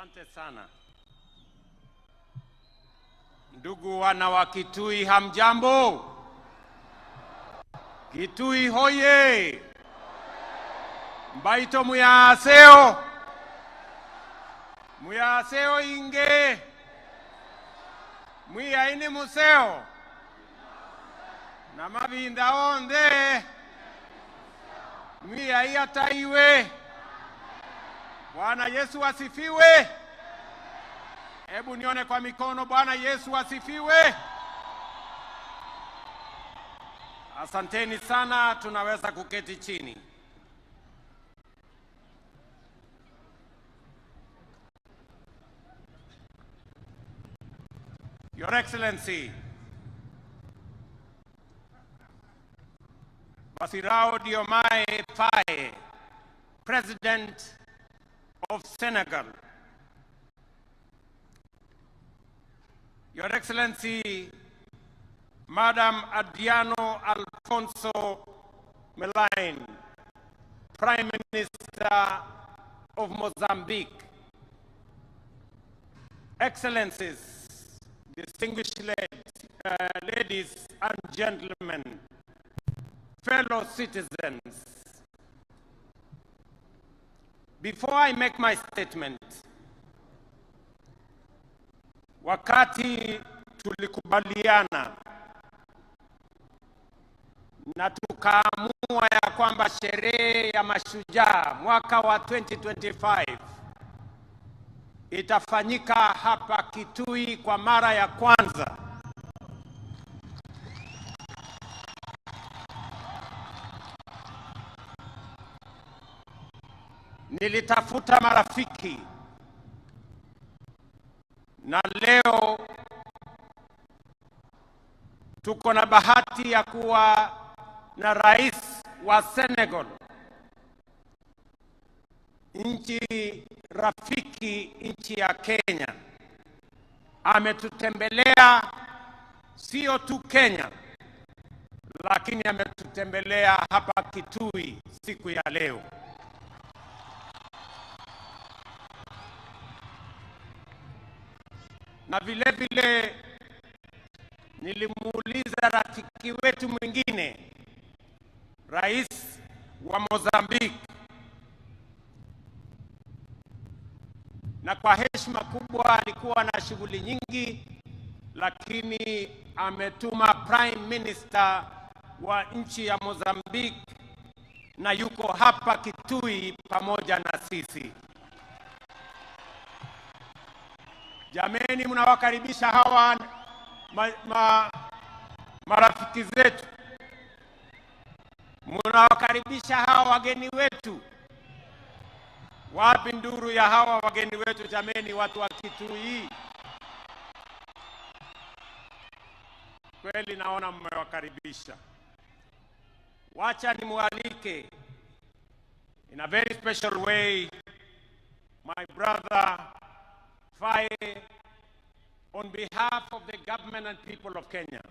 Asante sana. Ndugu wana wa Kitui, hamjambo? Kitui hoye! Mbaito muyaseo! Muyaseo inge! Muyaini museo! Na mabinda onde! Muyai ataiwe! Bwana Yesu asifiwe! Hebu nione kwa mikono. Bwana Yesu asifiwe! Asanteni sana, tunaweza kuketi chini. Your Excellency, Bassirou Diomaye Faye, President of Senegal. Your Excellency, Madam Adriano Alfonso Melaine, Prime Minister of Mozambique. Excellencies, distinguished ladies and gentlemen, fellow citizens, before I make my statement, wakati tulikubaliana na tukaamua ya kwamba sherehe ya Mashujaa mwaka wa 2025 itafanyika hapa Kitui kwa mara ya kwanza, nilitafuta marafiki, na leo tuko na bahati ya kuwa na rais wa Senegal, nchi rafiki, nchi ya Kenya. Ametutembelea sio tu Kenya, lakini ametutembelea hapa Kitui siku ya leo. Na vile vile nilimuuliza rafiki wetu mwingine, rais wa Mozambique, na kwa heshima kubwa alikuwa na shughuli nyingi, lakini ametuma Prime Minister wa nchi ya Mozambique na yuko hapa Kitui pamoja na sisi. Jameni, mnawakaribisha hawa marafiki zetu, mnawakaribisha hawa wageni wetu. Wapi nduru ya hawa wageni wetu jameni, watu wa Kitui? Kweli naona mmewakaribisha. Wacha nimualike in a very special way my brother Faye, on behalf of the government and people of Kenya.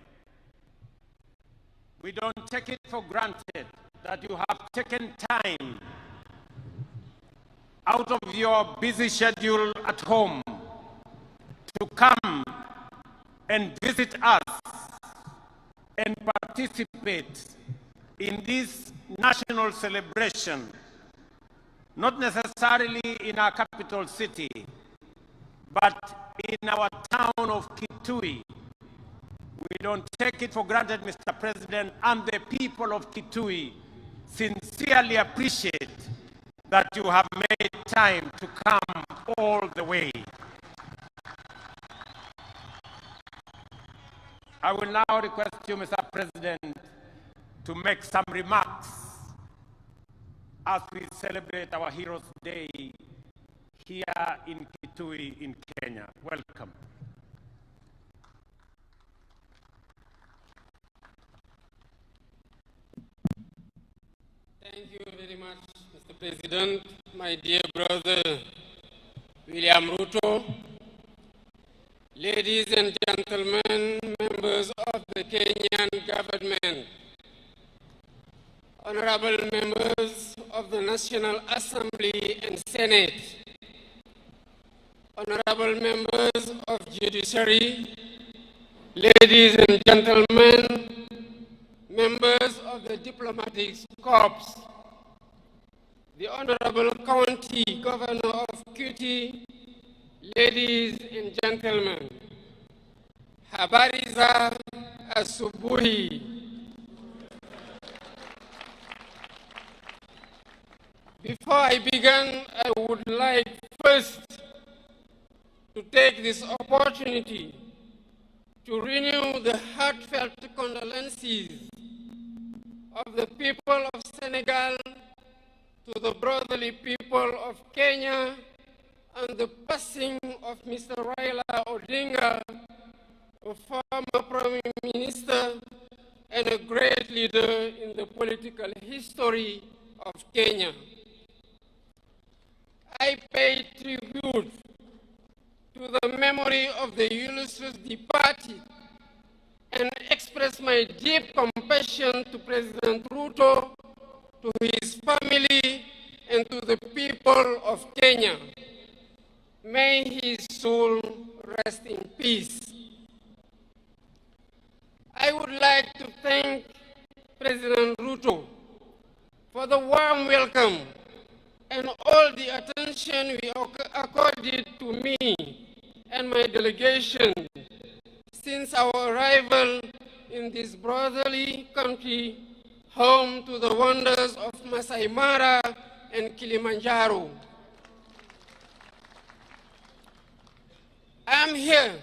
We don't take it for granted that you have taken time out of your busy schedule at home to come and visit us and participate in this national celebration, not necessarily in our capital city, but in our town of Kitui. We don't take it for granted, Mr. President, and the people of Kitui sincerely appreciate that you have made time to come all the way. I will now request you, Mr. President, to make some remarks as we celebrate our Heroes' Day here in Kitui in Kenya. Welcome. Thank you very much, Mr. President, my dear brother William Ruto, ladies and gentlemen, members of the Kenyan government, honorable members of the National Assembly and Senate, honorable members of judiciary, ladies and gentlemen, members of the diplomatic corps, the Honorable County Governor of Kitu, ladies and gentlemen, habari za asubuhi. Before I begin, I would like first to take this opportunity to renew the heartfelt condolences of the people of Senegal to the brotherly people of Kenya and the passing of Mr. Raila Odinga, a former Prime Minister and a great leader in the political history of Kenya. I pay tribute to the memory of the illustrious departed and express my deep compassion to President Ruto, to his family, and to the people of Kenya. May his soul rest in peace. I would like to thank President Ruto for the warm welcome and all the attention we accorded to me and my delegation since our arrival in this brotherly country, home to the wonders of Masai Mara and Kilimanjaro. I am here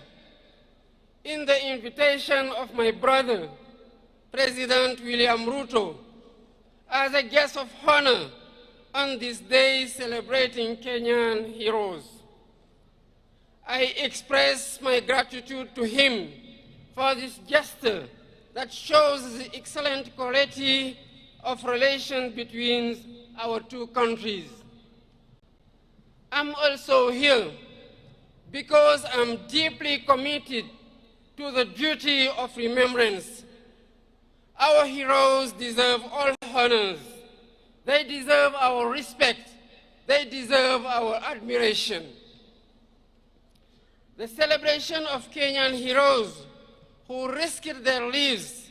in the invitation of my brother, President William Ruto, as a guest of honor on this day celebrating Kenyan heroes. I express my gratitude to him for this gesture that shows the excellent quality of relations between our two countries. I'm also here because I'm deeply committed to the duty of remembrance. Our heroes deserve all honors. They deserve our respect. They deserve our admiration. The celebration of Kenyan heroes who risked their lives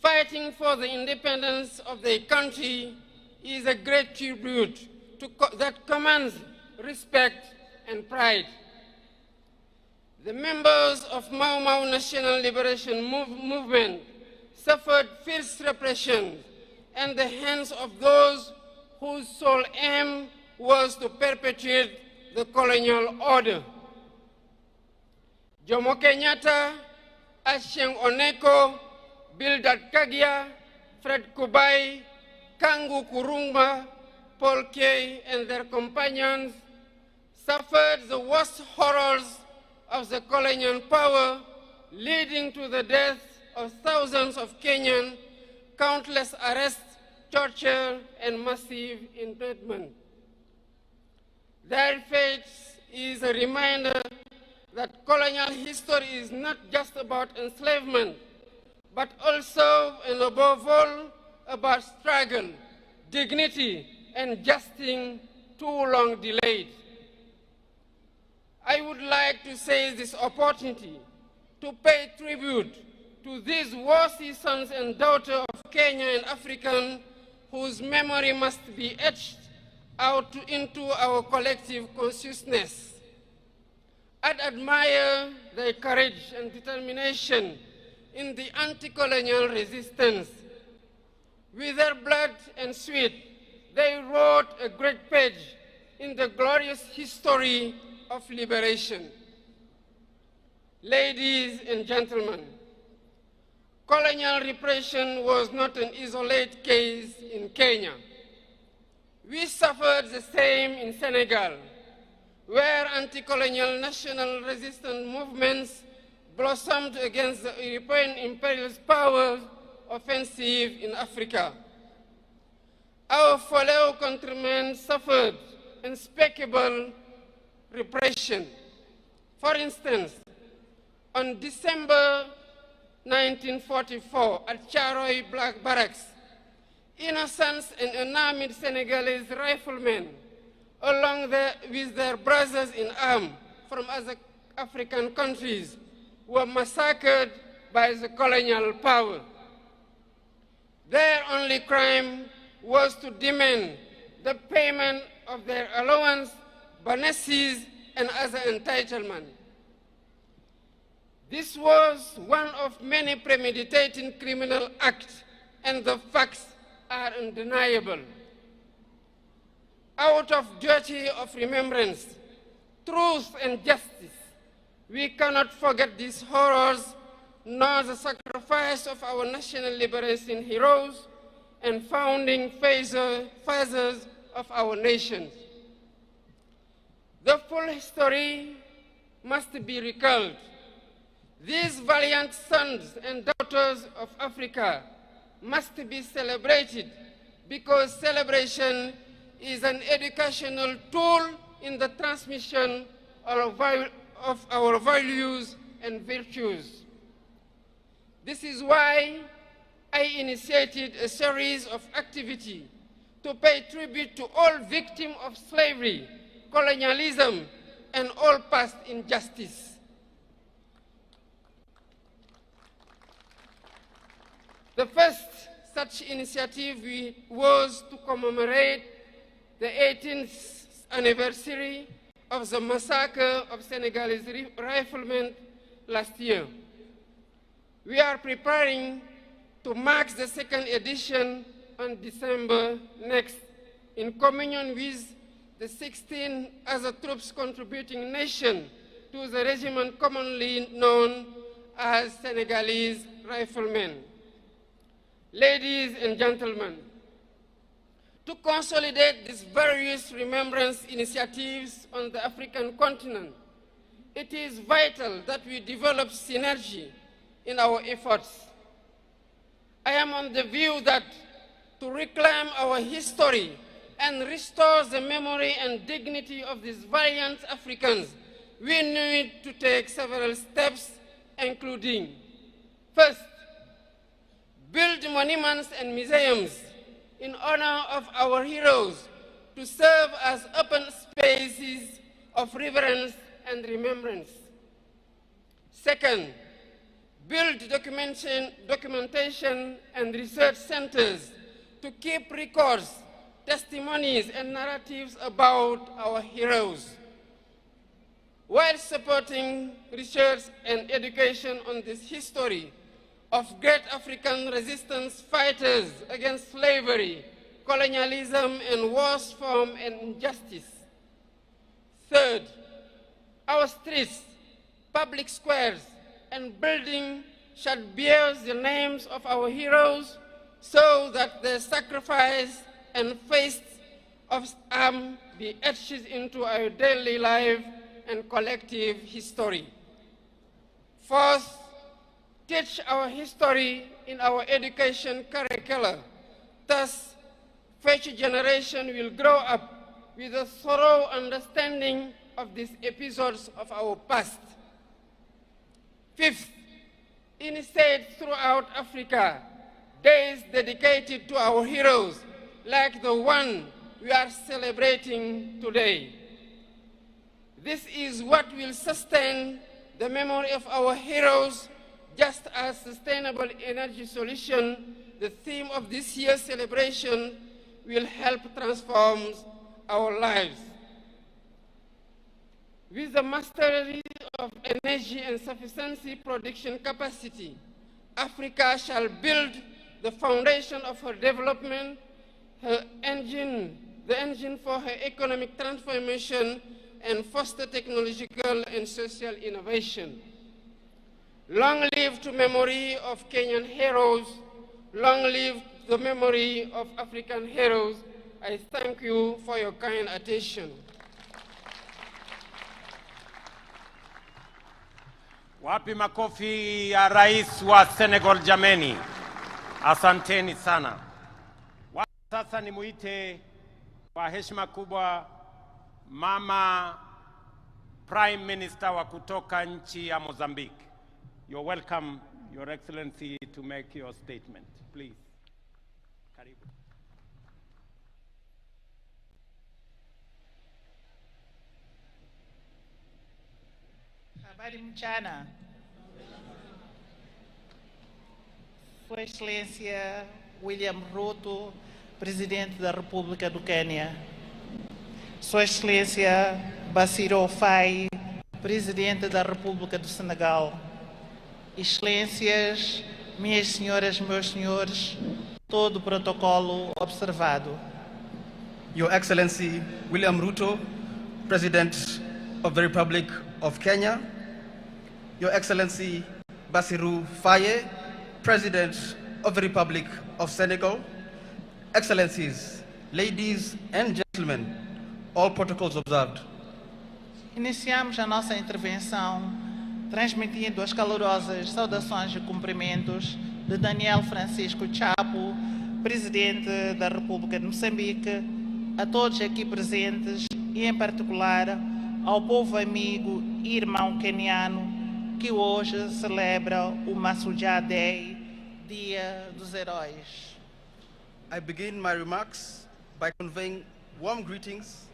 fighting for the independence of their country is a great tribute that commands respect and pride. The members of Mau Mau National Liberation Movement suffered fierce repression at the hands of those whose sole aim was to perpetuate the colonial order. Jomo Kenyatta, Achieng Oneko, Bildad Kagia, Fred Kubai, Kangu Kurumba, Paul Kay, and their companions suffered the worst horrors of the colonial power, leading to the death of thousands of Kenyans, countless arrests, torture, and massive internment. Their fate is a reminder that colonial history is not just about enslavement, but also and above all about struggle, dignity, and justice too long delayed. I would like to seize this opportunity to pay tribute to these worthy sons and daughters of Kenya and African whose memory must be etched out into our collective consciousness. I admire their courage and determination in the anti-colonial resistance. With their blood and sweat, they wrote a great page in the glorious history of liberation. Ladies and gentlemen, colonial repression was not an isolated case in Kenya. We suffered the same in Senegal, where anti-colonial national resistance movements blossomed against the European imperialist power offensive in Africa. Our fellow countrymen suffered unspeakable repression. For instance, on December 1944 at Charoy Black Barracks, innocent and unarmed Senegalese riflemen, along with their brothers in arms, from other African countries were massacred by the colonial power. Their only crime was to demand the payment of their allowance, bonuses, and other entitlements. This was one of many premeditated criminal acts, and the facts are undeniable. Out of duty of remembrance, truth, and justice, we cannot forget these horrors, nor the sacrifice of our national liberation heroes and founding fathers of our nation. The full history must be recalled. These valiant sons and daughters of Africa must be celebrated because celebration is an educational tool in the transmission of our values and virtues. This is why I initiated a series of activities to pay tribute to all victims of slavery, colonialism, and all past injustice. The first such initiative was to commemorate the 18th anniversary of the massacre of Senegalese riflemen last year. We are preparing to mark the second edition on December next, in communion with the 16 other troops contributing nations to the regiment commonly known as Senegalese riflemen. Ladies and gentlemen, to consolidate these various remembrance initiatives on the African continent, it is vital that we develop synergy in our efforts. I am on the view that to reclaim our history and restore the memory and dignity of these valiant Africans, we need to take several steps, including, first, build monuments and museums in honor of our heroes to serve as open spaces of reverence and remembrance. Second, build documentation and research centers to keep records, testimonies, and narratives about our heroes, while supporting research and education on this history of great African resistance fighters against slavery, colonialism, and worse form and injustice. Third, our streets, public squares, and buildings should bear the names of our heroes so that their sacrifice and feats of arms be etched into our daily life and collective history. Fourth, teach our history in our education curricula. Thus, future generation will grow up with a thorough understanding of these episodes of our past. Fifth, instead throughout Africa, days dedicated to our heroes, like the one we are celebrating today. This is what will sustain the memory of our heroes, just as sustainable energy solution, the theme of this year's celebration, will help transform our lives. With the mastery of energy and sufficiency production capacity, Africa shall build the foundation of her development, the engine for her economic transformation, and foster technological and social innovation. Long live the memory of Kenyan heroes. Long live the memory of African heroes. I thank you for your kind attention. Wapi makofi ya Rais wa Senegal jameni. Asanteni sana. Sasa nimuite kwa heshima kubwa Mama Prime Minister wa kutoka nchi ya Mozambique. You're welcome, Your Excellency, to make your statement. Please. Karibu. Mchana. Sua Excelência William Ruto, Presidente da República do Quênia. Sua Excelência Bassirou Faye, Presidente da República do Senegal. Excelências, minhas senhoras, meus senhores, todo o protocolo observado. Your Excellency William Ruto, President of the Republic of Kenya. Your Excellency Bassirou Faye, President of the Republic of Senegal. Excellencies, ladies and gentlemen, all protocols observed. Iniciamos a nossa intervenção transmitindo as calorosas saudações e cumprimentos de Daniel Francisco Chapo, Presidente da República de Moçambique, a todos aqui presentes e, em particular, ao povo amigo e irmão queniano que hoje celebra o Mashujaa Day, Dia dos Heróis. I begin my remarks by conveying warm greetings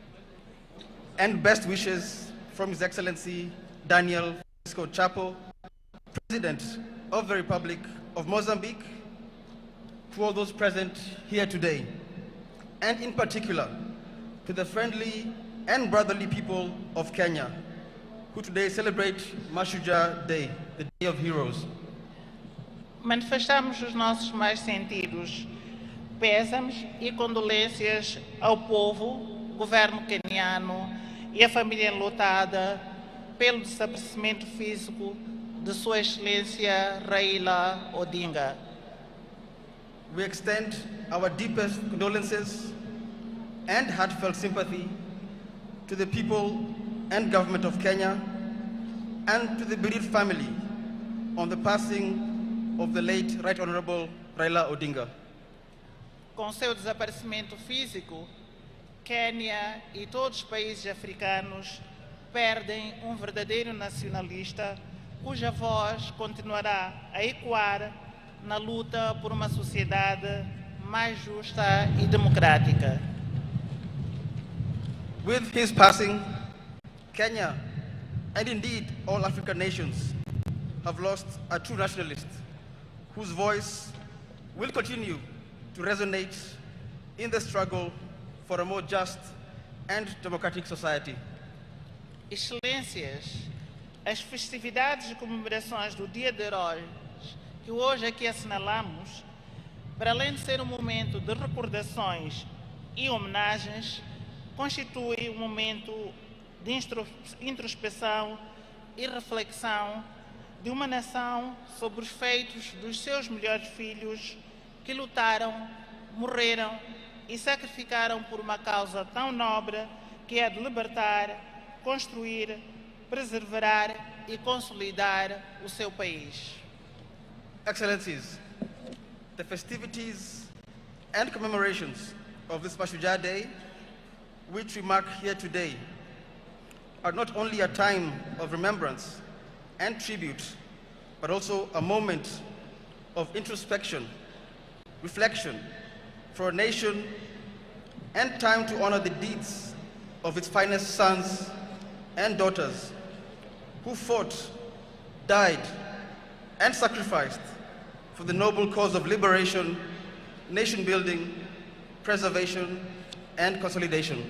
and best wishes from His Excellency Daniel Francisco Chapo, President of the Republic of Mozambique, to all those present here today, and in particular to the friendly and brotherly people of Kenya, who today celebrate Mashujaa Day, the Day of Heroes. Manifestamos os nossos mais sentidos pésamos e condolências ao povo, governo queniano e à família enlutada pelo desaparecimento físico de Sua Excelência Raila Odinga. We extend our deepest condolences and heartfelt sympathy to the people and government of Kenya and to the bereaved family on the passing of the late Right Honorable Raila Odinga. Com seu desaparecimento físico, Quênia e todos os países africanos perdem um verdadeiro nacionalista cuja voz continuará a ecoar na luta por uma sociedade mais justa e democrática. With his passing, Kenya, and indeed all African nations, have lost a true nationalist whose voice will continue to resonate in the struggle for a more just and democratic society. Excelências, as festividades e comemorações do Dia de Heróis que hoje aqui assinalamos, para além de ser um momento de recordações e homenagens, constitui um momento de introspeção e reflexão de uma nação sobre os feitos dos seus melhores filhos que lutaram, morreram e sacrificaram por uma causa tão nobre que é de libertar, construir, preservar e consolidar o seu país. Excellencies, the festivities and commemorations of this Mashujaa Day, which we mark here today, are not only a time of remembrance and tribute, but also a moment of introspection, reflection for a nation, and time to honor the deeds of its finest sons and daughters who fought, died, and sacrificed for the noble cause of liberation, nation building, preservation, and consolidation.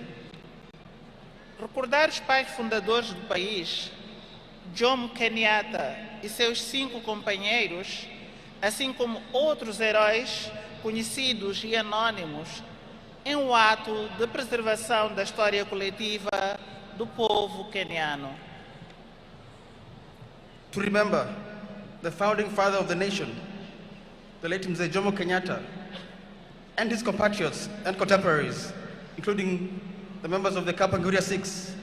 Recordar os pais fundadores do país, Jomo Kenyatta e seus 5 companheiros, assim como outros heróis conhecidos e anônimos, é um ato de preservação da história coletiva do povo queniano. To remember the founding father of the nation, the late Mzee Jomo Kenyatta, and his compatriots and contemporaries, including the members of the Kapenguria Six,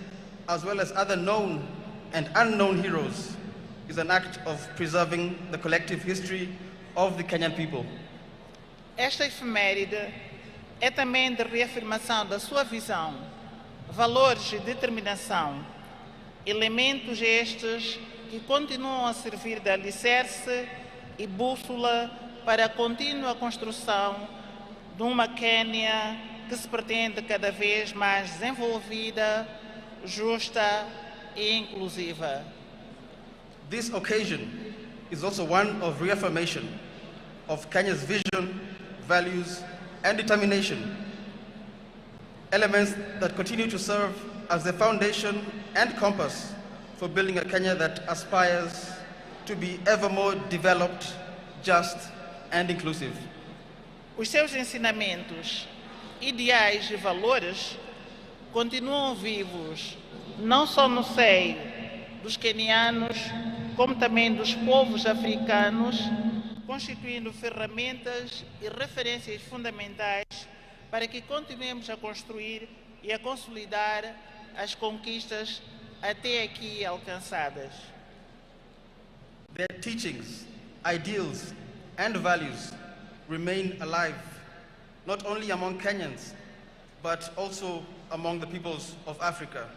as well as other known and unknown heroes, is an act of preserving the collective history of the Kenyan people. Esta efeméride é também de reafirmação da sua visão, valores e determinação, elementos estes que continuam a servir de alicerce e bússola para a contínua construção de uma Quênia que se pretende cada vez mais desenvolvida, justa e inclusiva. This occasion is also one of reaffirmation of Kenya's vision, values, and determination, elements that continue to serve as the foundation and compass for building a Kenya that aspires to be ever more developed, just, and inclusive. Os seus ensinamentos, ideais e valores continuam vivos, não só no seio dos quenianos, como também dos povos africanos, constituindo ferramentas e referências fundamentais para que continuemos a construir e a consolidar as conquistas até aqui alcançadas. Their teachings, ideals, and values remain alive, not only among Kenyans, but also among the peoples of Africa,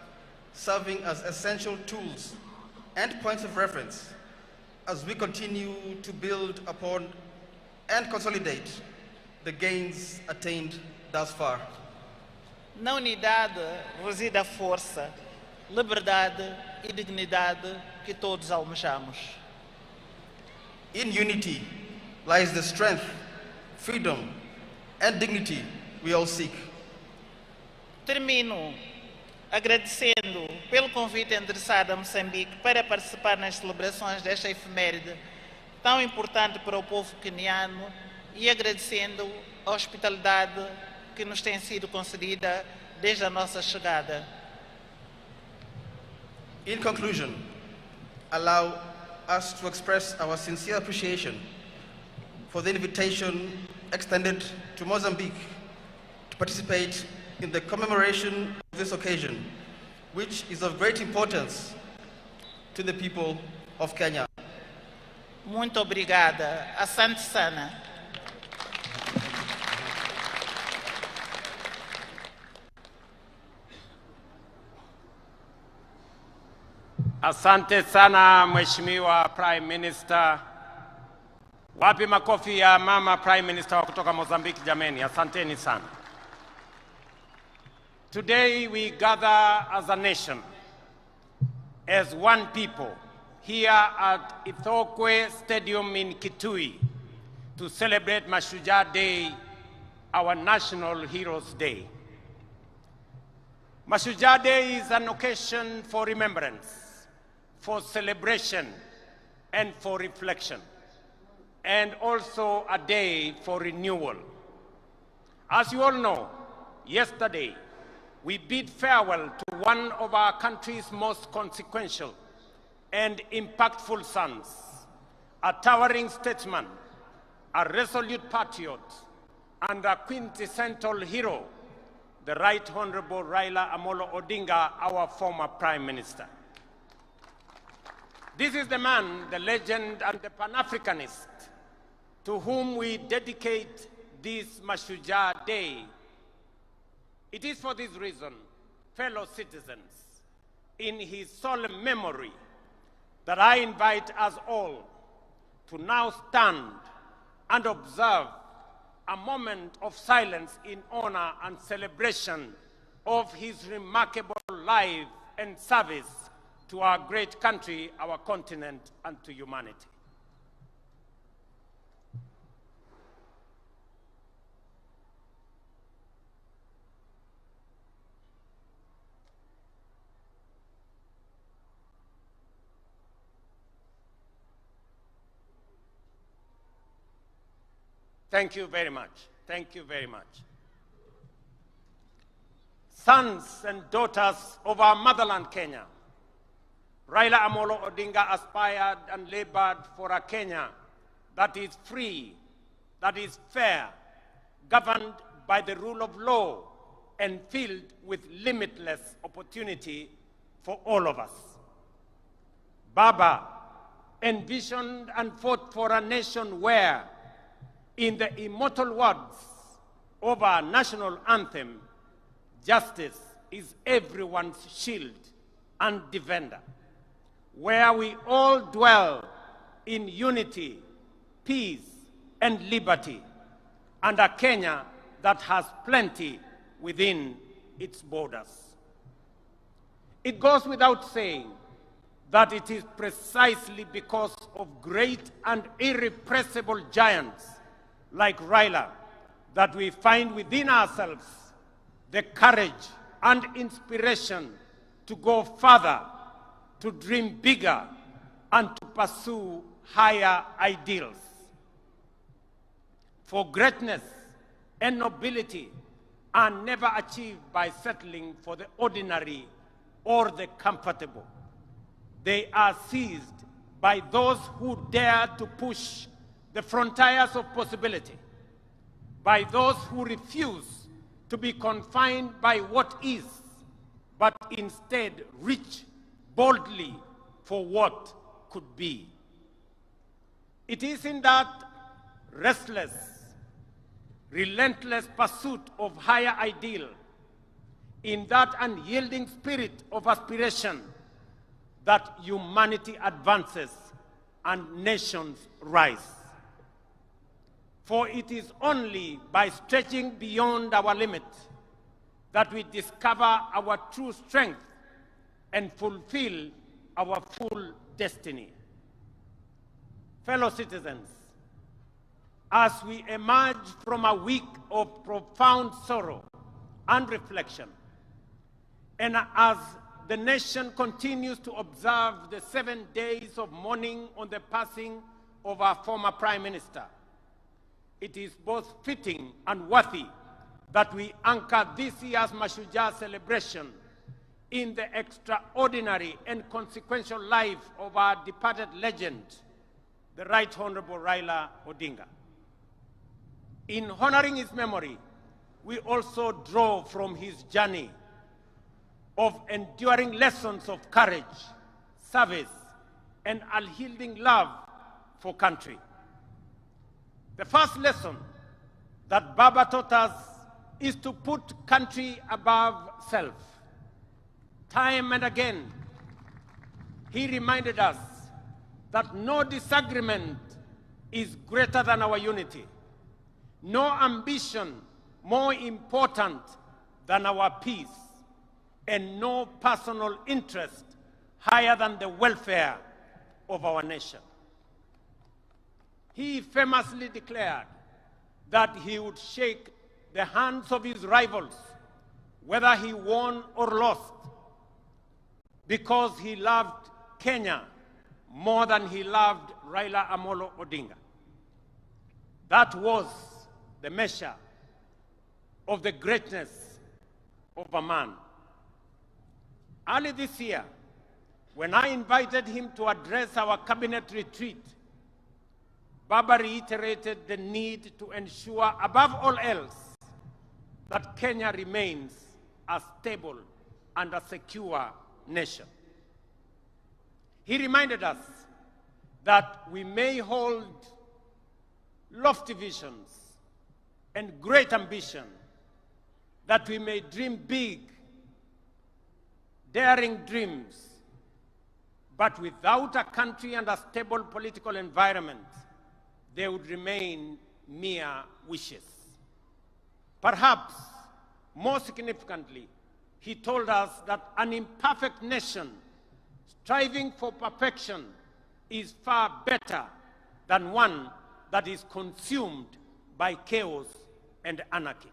serving as essential tools and points of reference as we continue to build upon and consolidate the gains attained thus far. Na unidade reside a força, liberdade e dignidade que todos almejamos. In unity lies the strength, freedom, and dignity we all seek. Termino agradecendo pelo convite endereçado a Moçambique para participar nas celebrações desta efeméride tão importante para o povo queniano e agradecendo a hospitalidade que nos tem sido concedida desde a nossa chegada. In conclusion, allow us to express our sincere appreciation for the invitation extended to Mozambique to participate in the commemoration of this occasion, which is of great importance to the people of Kenya. Muito obrigada. Asante sana. Asante sana Mheshimiwa Prime Minister. Wapi makofi ya mama Prime Minister wa kutoka Mozambique jameni. Asanteni sana. Today we gather as a nation, as one people, here at Ithokwe Stadium in Kitu to celebrate Mashujaa Day, our National Heroes Day. Mashujaa Day is an occasion for remembrance, for celebration, and for reflection, and also a day for renewal. As you all know, yesterday, we bid farewell to one of our country's most consequential and impactful sons, a towering statesman, a resolute patriot, and a quintessential hero, the Right Honorable Raila Amolo Odinga, our former Prime Minister. This is the man, the legend, and the Pan-Africanist to whom we dedicate this Mashujaa Day. It is for this reason, fellow citizens, in his solemn memory, that I invite us all to now stand and observe a moment of silence in honor and celebration of his remarkable life and service to our great country, our continent, and to humanity. Thank you very much. Thank you very much. Sons and daughters of our motherland, Kenya, Raila Amolo Odinga aspired and labored for a Kenya that is free, that is fair, governed by the rule of law, and filled with limitless opportunity for all of us. Baba envisioned and fought for a nation where, in the immortal words of our national anthem, justice is everyone's shield and defender, where we all dwell in unity, peace, and liberty, and a Kenya that has plenty within its borders. It goes without saying that it is precisely because of great and irrepressible giants like Raila that we find within ourselves the courage and inspiration to go further, to dream bigger, and to pursue higher ideals. For greatness and nobility are never achieved by settling for the ordinary or the comfortable. They are seized by those who dare to push the frontiers of possibility, by those who refuse to be confined by what is, but instead reach boldly for what could be. It is in that restless, relentless pursuit of higher ideal, in that unyielding spirit of aspiration, that humanity advances and nations rise. For it is only by stretching beyond our limit that we discover our true strength and fulfill our full destiny. Fellow citizens, as we emerge from a week of profound sorrow and reflection, and as the nation continues to observe the 7 days of mourning on the passing of our former Prime Minister, it is both fitting and worthy that we anchor this year's Mashujaa celebration in the extraordinary and consequential life of our departed legend, the Right Honorable Raila Odinga. In honoring his memory, we also draw from his journey of enduring lessons of courage, service, and unyielding love for country. The first lesson that Baba taught us is to put country above self. Time and again, he reminded us that no disagreement is greater than our unity, no ambition more important than our peace, and no personal interest higher than the welfare of our nation. He famously declared that he would shake the hands of his rivals, whether he won or lost, because he loved Kenya more than he loved Raila Amolo Odinga. That was the measure of the greatness of a man. Early this year, when I invited him to address our cabinet retreat, Baba reiterated the need to ensure, above all else, that Kenya remains a stable and a secure nation. He reminded us that we may hold lofty visions and great ambition, that we may dream big, daring dreams, but without a country and a stable political environment, they would remain mere wishes. Perhaps, more significantly, he told us that an imperfect nation striving for perfection is far better than one that is consumed by chaos and anarchy.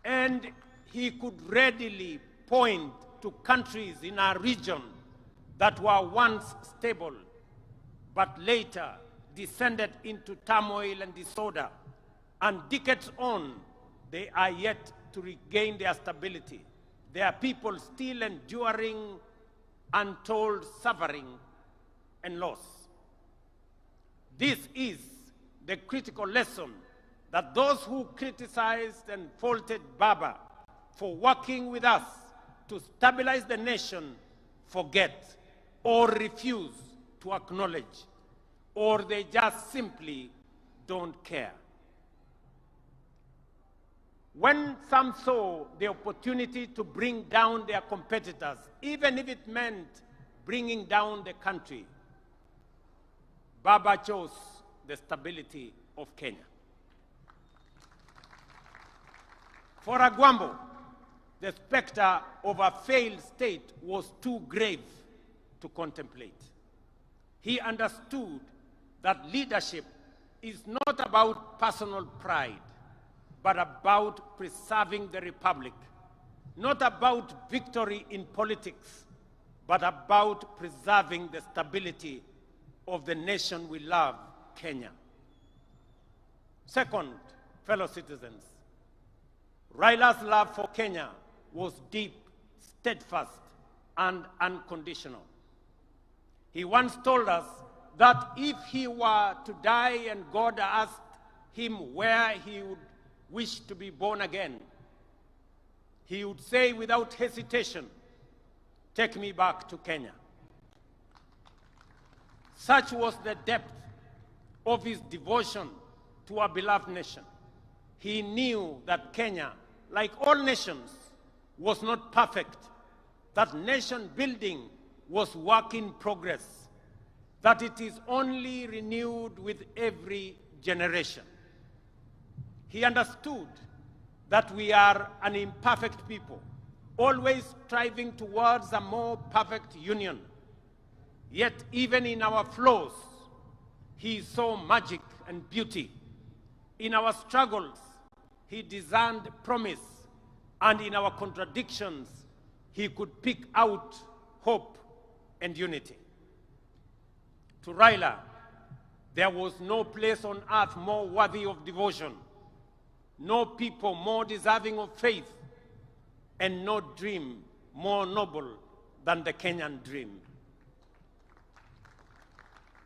And he could readily point to countries in our region that were once stable, but later descended into turmoil and disorder, and decades on, they are yet to regain their stability. There are people still enduring untold suffering and loss. This is the critical lesson that those who criticized and faulted Baba for working with us to stabilize the nation forget or refuse to acknowledge, or they just simply don't care. When some saw the opportunity to bring down their competitors, even if it meant bringing down the country, Baba chose the stability of Kenya. For Agwambo, the specter of a failed state was too grave to contemplate. He understood that leadership is not about personal pride, but about preserving the republic, not about victory in politics, but about preserving the stability of the nation we love, Kenya. Second, fellow citizens, Raila's love for Kenya was deep, steadfast, and unconditional. He once told us that if he were to die and God asked him where he would wish to be born again, he would say without hesitation, "Take me back to Kenya." Such was the depth of his devotion to our beloved nation. He knew that Kenya, like all nations, was not perfect, that nation building was work in progress, that it is only renewed with every generation. He understood that we are an imperfect people, always striving towards a more perfect union. Yet even in our flaws, he saw magic and beauty. In our struggles, he discerned promise, and in our contradictions, he could pick out hope and unity. To Raila, there was no place on earth more worthy of devotion, no people more deserving of faith, and no dream more noble than the Kenyan dream.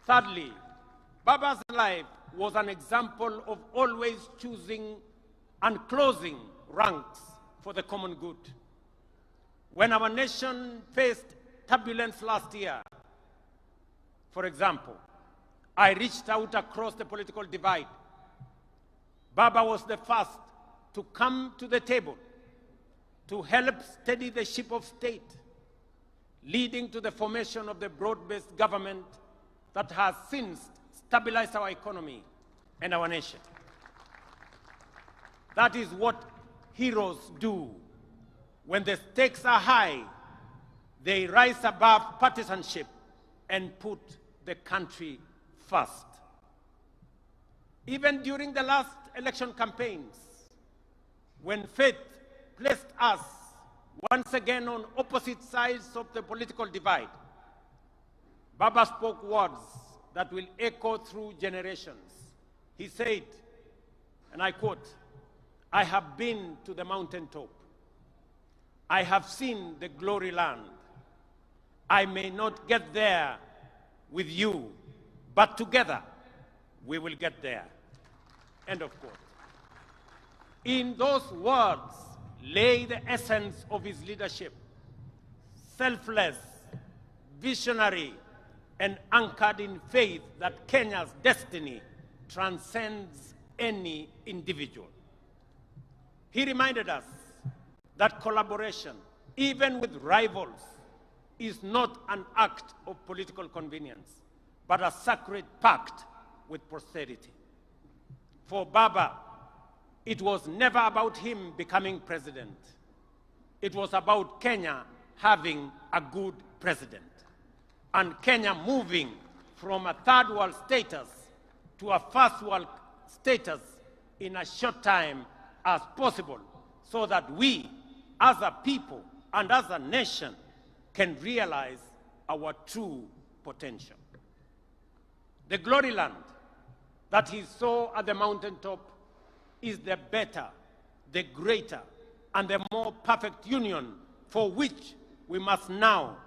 Thirdly, Baba's life was an example of always choosing and closing ranks for the common good. When our nation faced turbulence last year, for example, I reached out across the political divide. Baba was the first to come to the table to help steady the ship of state, leading to the formation of the broad-based government that has since stabilized our economy and our nation. That is what heroes do. When the stakes are high, they rise above partisanship and put the country first. Even during the last election campaigns, when faith placed us once again on opposite sides of the political divide, Baba spoke words that will echo through generations. He said, and I quote, "I have been to the mountaintop. I have seen the glory land. I may not get there with you, but together we will get there." End of quote. In those words lay the essence of his leadership: selfless, visionary, and anchored in faith that Kenya's destiny transcends any individual. He reminded us that collaboration, even with rivals, is not an act of political convenience, but a sacred pact with posterity. For Baba, it was never about him becoming president. It was about Kenya having a good president, and Kenya moving from a third world status to a first world status in a short time as possible, so that we, as a people and as a nation, can realize our true potential. The glory land that he saw at the mountaintop is the better, the greater, and the more perfect union for which we must now,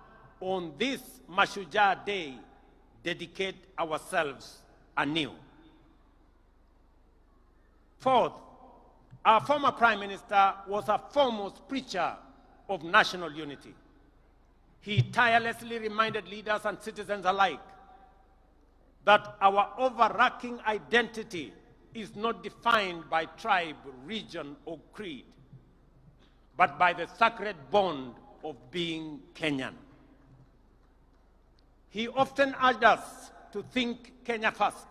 on this Mashujaa Day, dedicate ourselves anew. Fourth, our former Prime Minister was a foremost preacher of national unity. He tirelessly reminded leaders and citizens alike that our overarching identity is not defined by tribe, region, or creed, but by the sacred bond of being Kenyan. He often urged us to think Kenya first,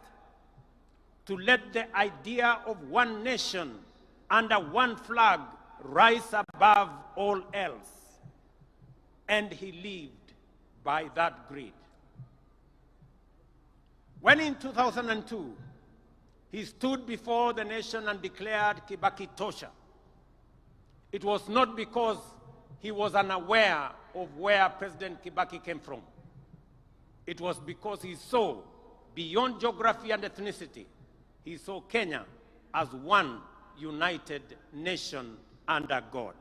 to let the idea of one nation under one flag rise above all else. And he lived by that greed. When in 2002, he stood before the nation and declared Kibaki Tosha, it was not because he was unaware of where President Kibaki came from. It was because he saw, beyond geography and ethnicity, he saw Kenya as one united nation under God.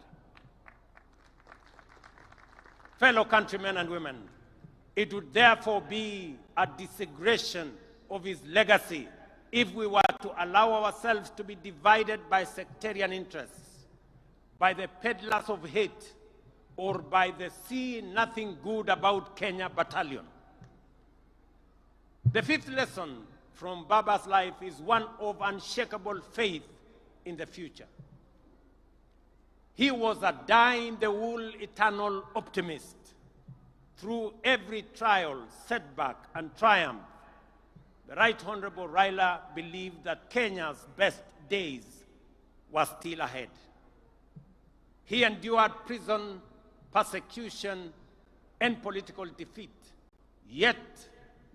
Fellow countrymen and women, it would therefore be a desecration of his legacy if we were to allow ourselves to be divided by sectarian interests, by the peddlers of hate, or by the see nothing good about Kenya battalion. The fifth lesson from Baba's life is one of unshakable faith in the future. He was a die-in-the-wool eternal optimist. Through every trial, setback, and triumph, the Right Honorable Raila believed that Kenya's best days were still ahead. He endured prison, persecution, and political defeat, yet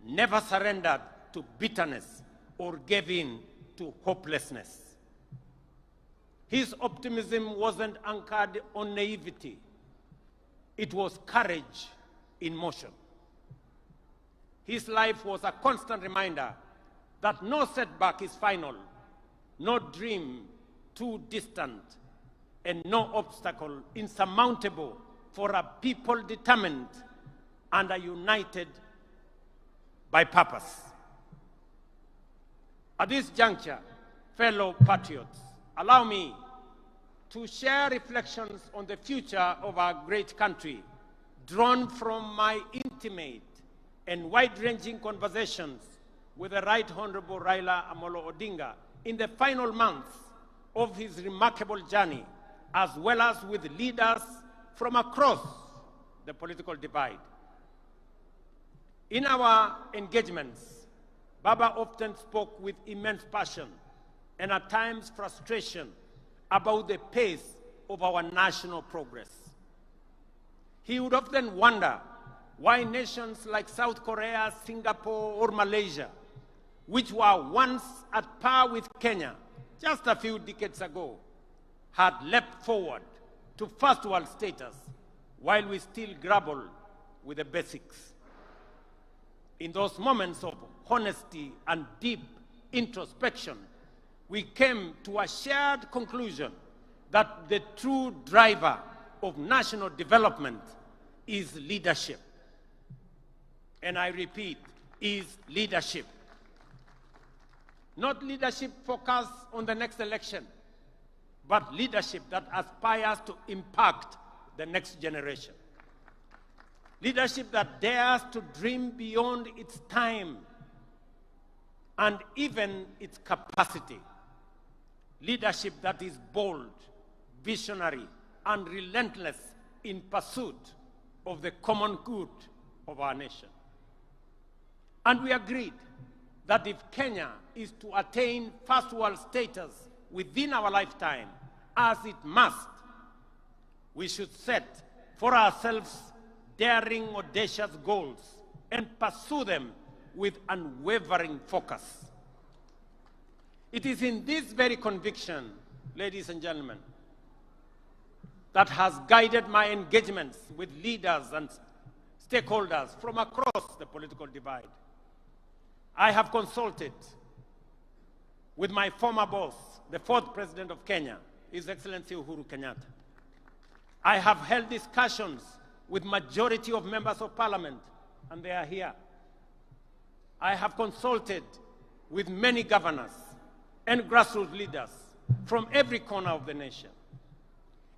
never surrendered to bitterness or gave in to hopelessness. His optimism wasn't anchored on naivety. It was courage in motion. His life was a constant reminder that no setback is final, no dream too distant, and no obstacle insurmountable for a people determined and are united by purpose. At this juncture, fellow patriots, allow me to share reflections on the future of our great country, drawn from my intimate and wide-ranging conversations with the Right Honorable Raila Amolo Odinga in the final months of his remarkable journey, as well as with leaders from across the political divide. In our engagements, Baba often spoke with immense passion and at times frustration about the pace of our national progress. He would often wonder why nations like South Korea, Singapore, or Malaysia, which were once at par with Kenya just a few decades ago, had leapt forward to first world status while we still grapple with the basics. In those moments of honesty and deep introspection, we came to a shared conclusion that the true driver of national development is leadership. And I repeat, is leadership. Not leadership focused on the next election, but leadership that aspires to impact the next generation. Leadership that dares to dream beyond its time and even its capacity. Leadership that is bold, visionary, and relentless in pursuit of the common good of our nation. And we agreed that if Kenya is to attain first world status within our lifetime, as it must, we should set for ourselves daring, audacious goals and pursue them with unwavering focus. It is in this very conviction, ladies and gentlemen, that has guided my engagements with leaders and stakeholders from across the political divide. I have consulted with my former boss, the fourth president of Kenya, His Excellency Uhuru Kenyatta. I have held discussions with majority of members of parliament, and they are here. I have consulted with many governors and grassroots leaders from every corner of the nation.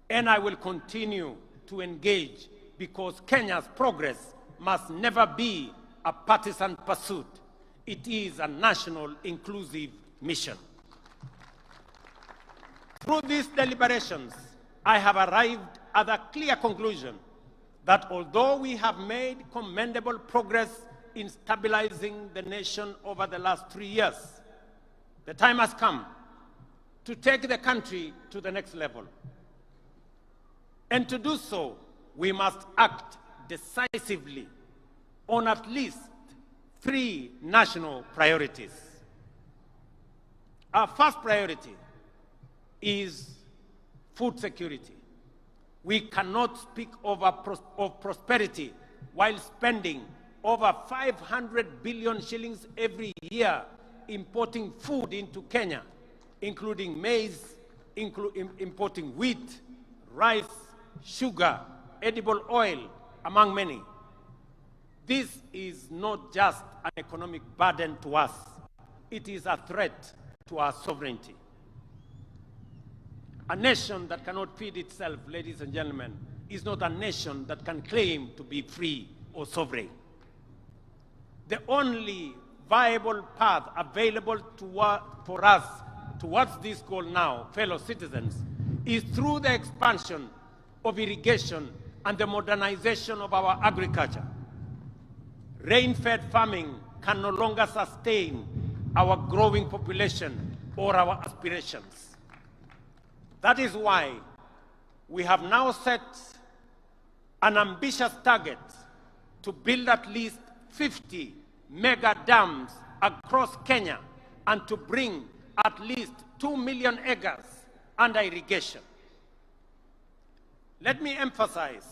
And I will continue to engage because Kenya's progress must never be a partisan pursuit. It is a national inclusive mission. Through these deliberations, I have arrived at a clear conclusion that although we have made commendable progress in stabilizing the nation over the last 3 years, the time has come to take the country to the next level. And to do so, we must act decisively on at least 3 national priorities. Our first priority is food security. We cannot speak of prosperity while spending over 500 billion shillings every year importing food into Kenya, including maize, importing wheat, rice, sugar, edible oil, among many. This is not just an economic burden to us. It is a threat to our sovereignty. A nation that cannot feed itself, ladies and gentlemen, is not a nation that can claim to be free or sovereign. The only viable path available for us towards this goal now, fellow citizens, is through the expansion of irrigation and the modernization of our agriculture. Rain-fed farming can no longer sustain our growing population or our aspirations. That is why we have now set an ambitious target to build at least 50 mega dams across Kenya and to bring at least 2 million acres under irrigation. Let me emphasize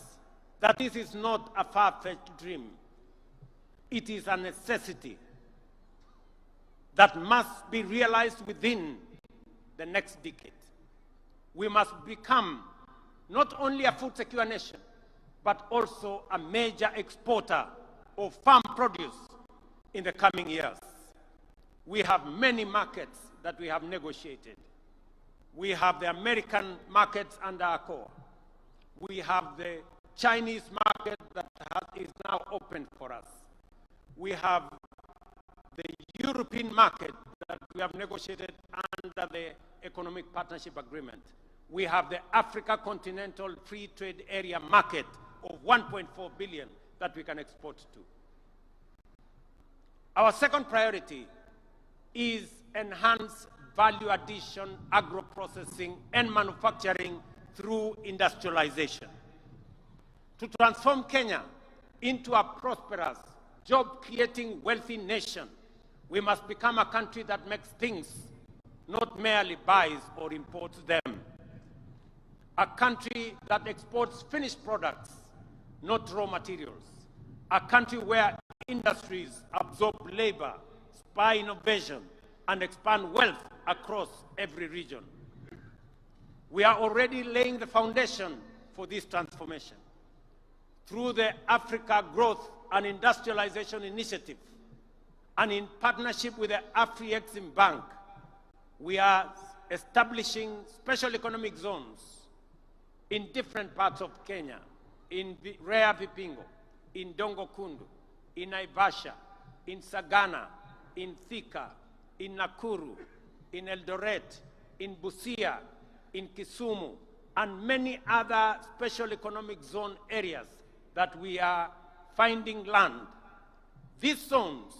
that this is not a far-fetched dream. It is a necessity that must be realized within the next decade. We must become not only a food-secure nation, but also a major exporter of farm produce in the coming years. We have many markets that we have negotiated. We have the American markets under ACOA. We have the Chinese market that is now open for us. We have the European market that we have negotiated under the Economic Partnership Agreement. We have the Africa Continental Free Trade Area market of 1.4 billion that we can export to. Our second priority is enhanced value addition, agro-processing, and manufacturing through industrialization. To transform Kenya into a prosperous, job-creating, wealthy nation, we must become a country that makes things, not merely buys or imports them. A country that exports finished products, not raw materials. A country where industries absorb labor, spur innovation, and expand wealth across every region. We are already laying the foundation for this transformation. Through the Africa Growth and Industrialization Initiative, and in partnership with the Afri-Exim Bank, we are establishing special economic zones in different parts of Kenya, in Rea Vipingo, in Dongo Kundu, in Naivasha, in Sagana, in Thika, in Nakuru, in Eldoret, in Busia, in Kisumu, and many other special economic zone areas that we are finding land. These zones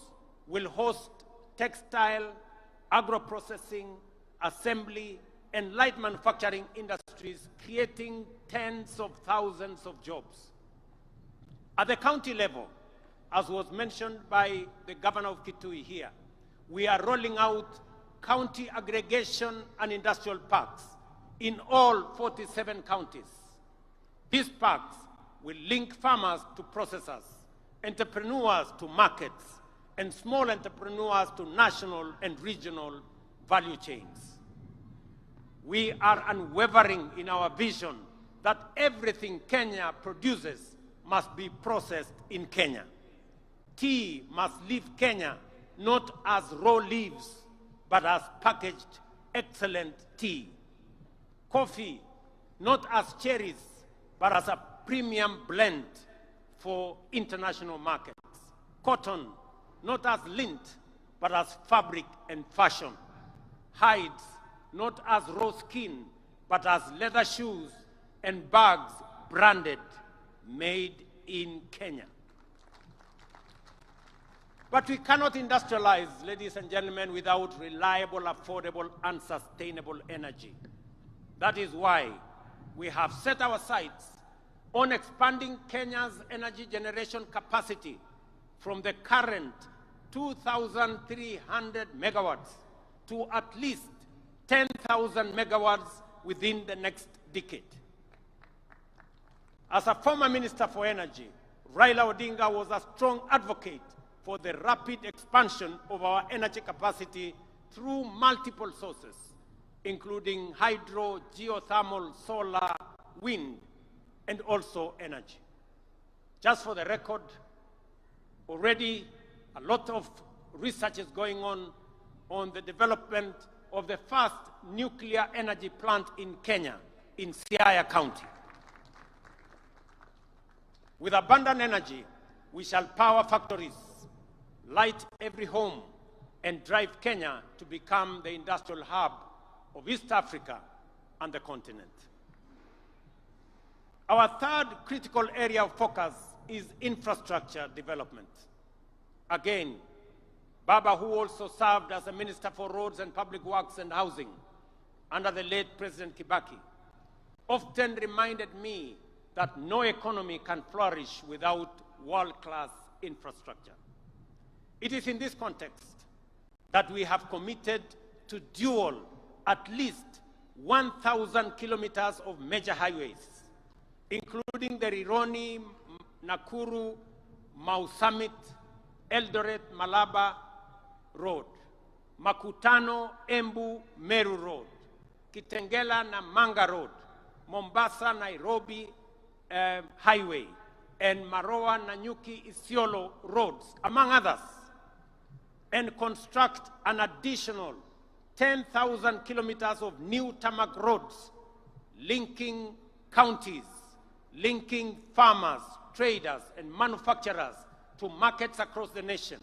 will host textile, agro-processing, assembly, and light manufacturing industries, creating tens of thousands of jobs. At the county level, as was mentioned by the governor of Kitu here, we are rolling out county aggregation and industrial parks in all 47 counties. These parks will link farmers to processors, entrepreneurs to markets, and small entrepreneurs to national and regional value chains. We are unwavering in our vision that everything Kenya produces must be processed in Kenya. Tea must leave Kenya not as raw leaves, but as packaged, excellent tea. Coffee, not as cherries, but as a premium blend for international markets. Cotton, not as lint, but as fabric and fashion. Hides, not as raw skin, but as leather shoes and bags branded, made in Kenya. But we cannot industrialize, ladies and gentlemen, without reliable, affordable, and sustainable energy. That is why we have set our sights on expanding Kenya's energy generation capacity from the current 2,300 megawatts to at least 10,000 megawatts within the next decade. As a former Minister for Energy, Raila Odinga was a strong advocate for the rapid expansion of our energy capacity through multiple sources, including hydro, geothermal, solar, wind, and also energy. Just for the record, already a lot of research is going on the development of the first nuclear energy plant in Kenya, in Siaya County. With abundant energy, we shall power factories, light every home, and drive Kenya to become the industrial hub of East Africa and the continent. Our third critical area of focus is infrastructure development. Again, Baba, who also served as a Minister for Roads and Public Works and Housing under the late President Kibaki, often reminded me that no economy can flourish without world-class infrastructure. It is in this context that we have committed to dual at least 1,000 kilometers of major highways, including the Rironi, Nakuru, Mau Summit, Eldoret, Malaba Road, Makutano, Embu, Meru Road, Kitengela, Namanga Road, Mombasa, Nairobi Highway, and Maroa, Nanyuki, Isiolo roads, among others, and construct an additional 10,000 kilometers of new tarmac roads linking counties, linking farmers, traders, and manufacturers to markets across the nation,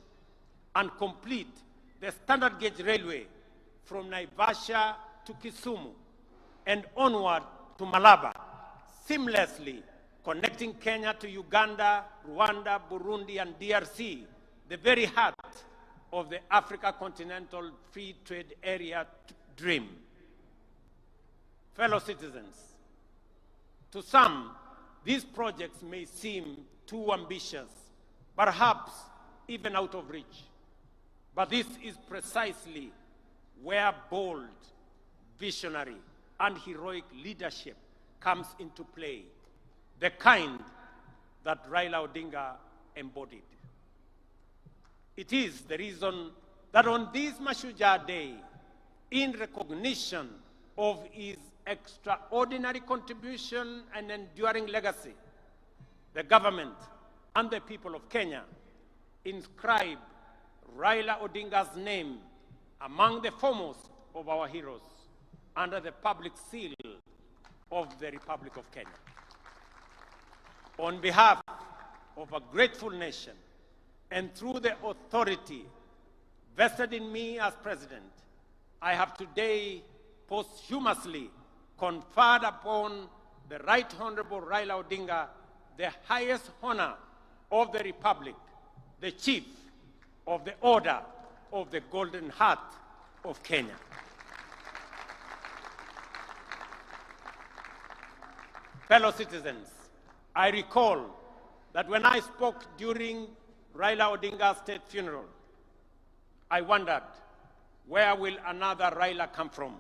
and complete the standard gauge railway from Naivasha to Kisumu and onward to Malaba, seamlessly connecting Kenya to Uganda, Rwanda, Burundi, and DRC, the very heart of the Africa Continental Free Trade Area dream. Fellow citizens, to some, these projects may seem too ambitious, perhaps even out of reach. But this is precisely where bold, visionary, and heroic leadership comes into play, the kind that Raila Odinga embodied. It is the reason that on this Mashujaa Day, in recognition of his extraordinary contribution and enduring legacy, the government and the people of Kenya inscribe Raila Odinga's name among the foremost of our heroes under the public seal of the Republic of Kenya. On behalf of a grateful nation and through the authority vested in me as president, I have today posthumously conferred upon the Right Honorable Raila Odinga the highest honor of the Republic, the Chief of the Order of the Golden Heart of Kenya. Fellow citizens, I recall that when I spoke during Raila Odinga's state funeral, I wondered, where will another Raila come from?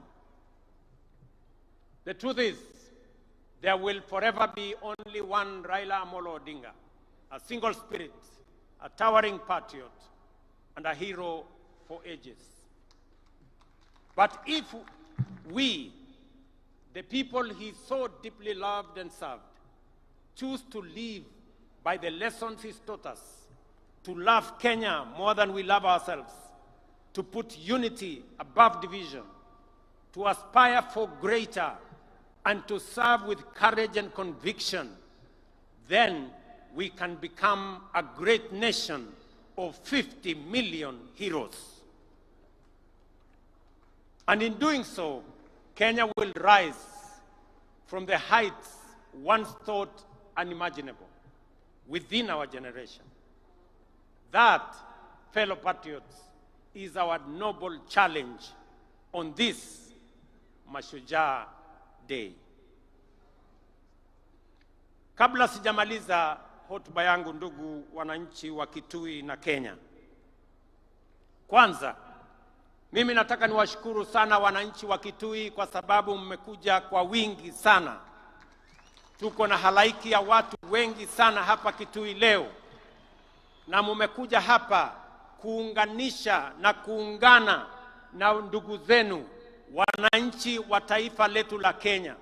The truth is, there will forever be only one Raila Amolo Odinga, a single spirit, a towering patriot, and a hero for ages. But if we, the people he so deeply loved and served, choose to live by the lessons he's taught us, to love Kenya more than we love ourselves, to put unity above division, to aspire for greater, and to serve with courage and conviction, then we can become a great nation of 50 million heroes. And in doing so, Kenya will rise from the heights once thought unimaginable within our generation. That, fellow patriots, is our noble challenge on this Mashujaa Day. Kabla sijamaliza hotuba yangu, ndugu wananchi wa Kitui na Kenya, kwanza mimi nataka niwashukuru sana wananchi wa Kitui kwa sababu mmekuja kwa wingi sana. Tuko na halaiki ya watu wengi sana hapa Kitui leo, na mmekuja hapa kuunganisha na kuungana na ndugu zenu wananchi wa taifa letu la Kenya.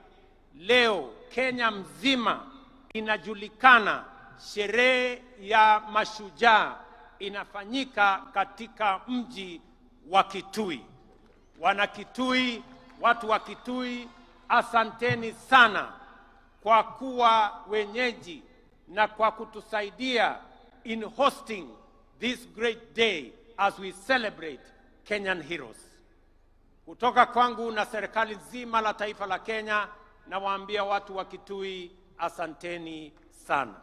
Leo Kenya mzima inajulikana sherehe ya Mashujaa inafanyika katika mji wa Kitui. Wana Kitui, watu wa Kitui, asanteni sana kwa kuwa wenyeji na kwa kutusaidia in hosting this great day as we celebrate Kenyan heroes. Kutoka kwangu na serikali nzima la taifa la Kenya, nawaambia watu wa Kitui asanteni sana.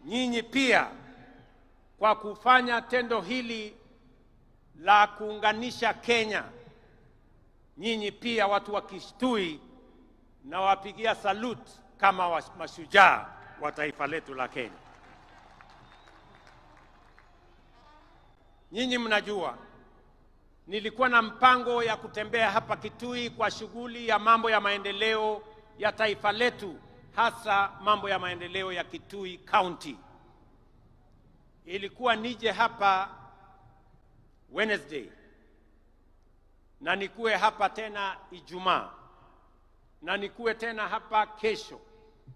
Nyinyi pia kwa kufanya tendo hili la kuunganisha Kenya, nyinyi pia watu wa Kitui na wapigia salute kama mashujaa wa taifa letu la Kenya. Nyinyi mnajua nilikuwa na mpango ya kutembea hapa Kitui kwa shughuli ya mambo ya maendeleo ya taifa letu, hasa mambo ya maendeleo ya Kitui County. Ilikuwa nije hapa Wednesday na nikuwe hapa tena Ijumaa na nikuwe tena hapa kesho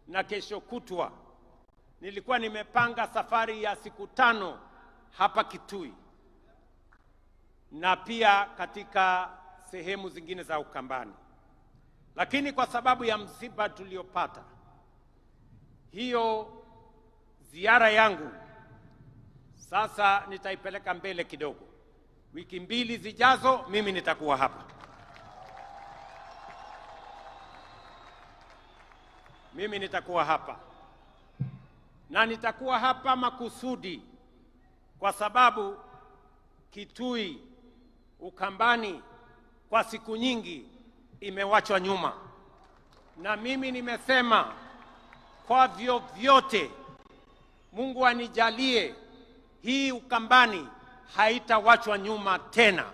na kesho kutwa. Nilikuwa nimepanga safari ya siku 5 hapa Kitui na pia katika sehemu zingine za Ukambani. Lakini kwa sababu ya msiba tuliopata, hiyo ziara yangu sasa nitaipeleka mbele kidogo. Wiki 2 zijazo mimi nitakuwa hapa. Mimi nitakuwa hapa. Na nitakuwa hapa makusudi kwa sababu Kitui, Ukambani kwa siku nyingi imewachwa nyuma. Na mimi nimesema kwa vyovyote Mungu anijalie hii Ukambani haitawachwa nyuma tena.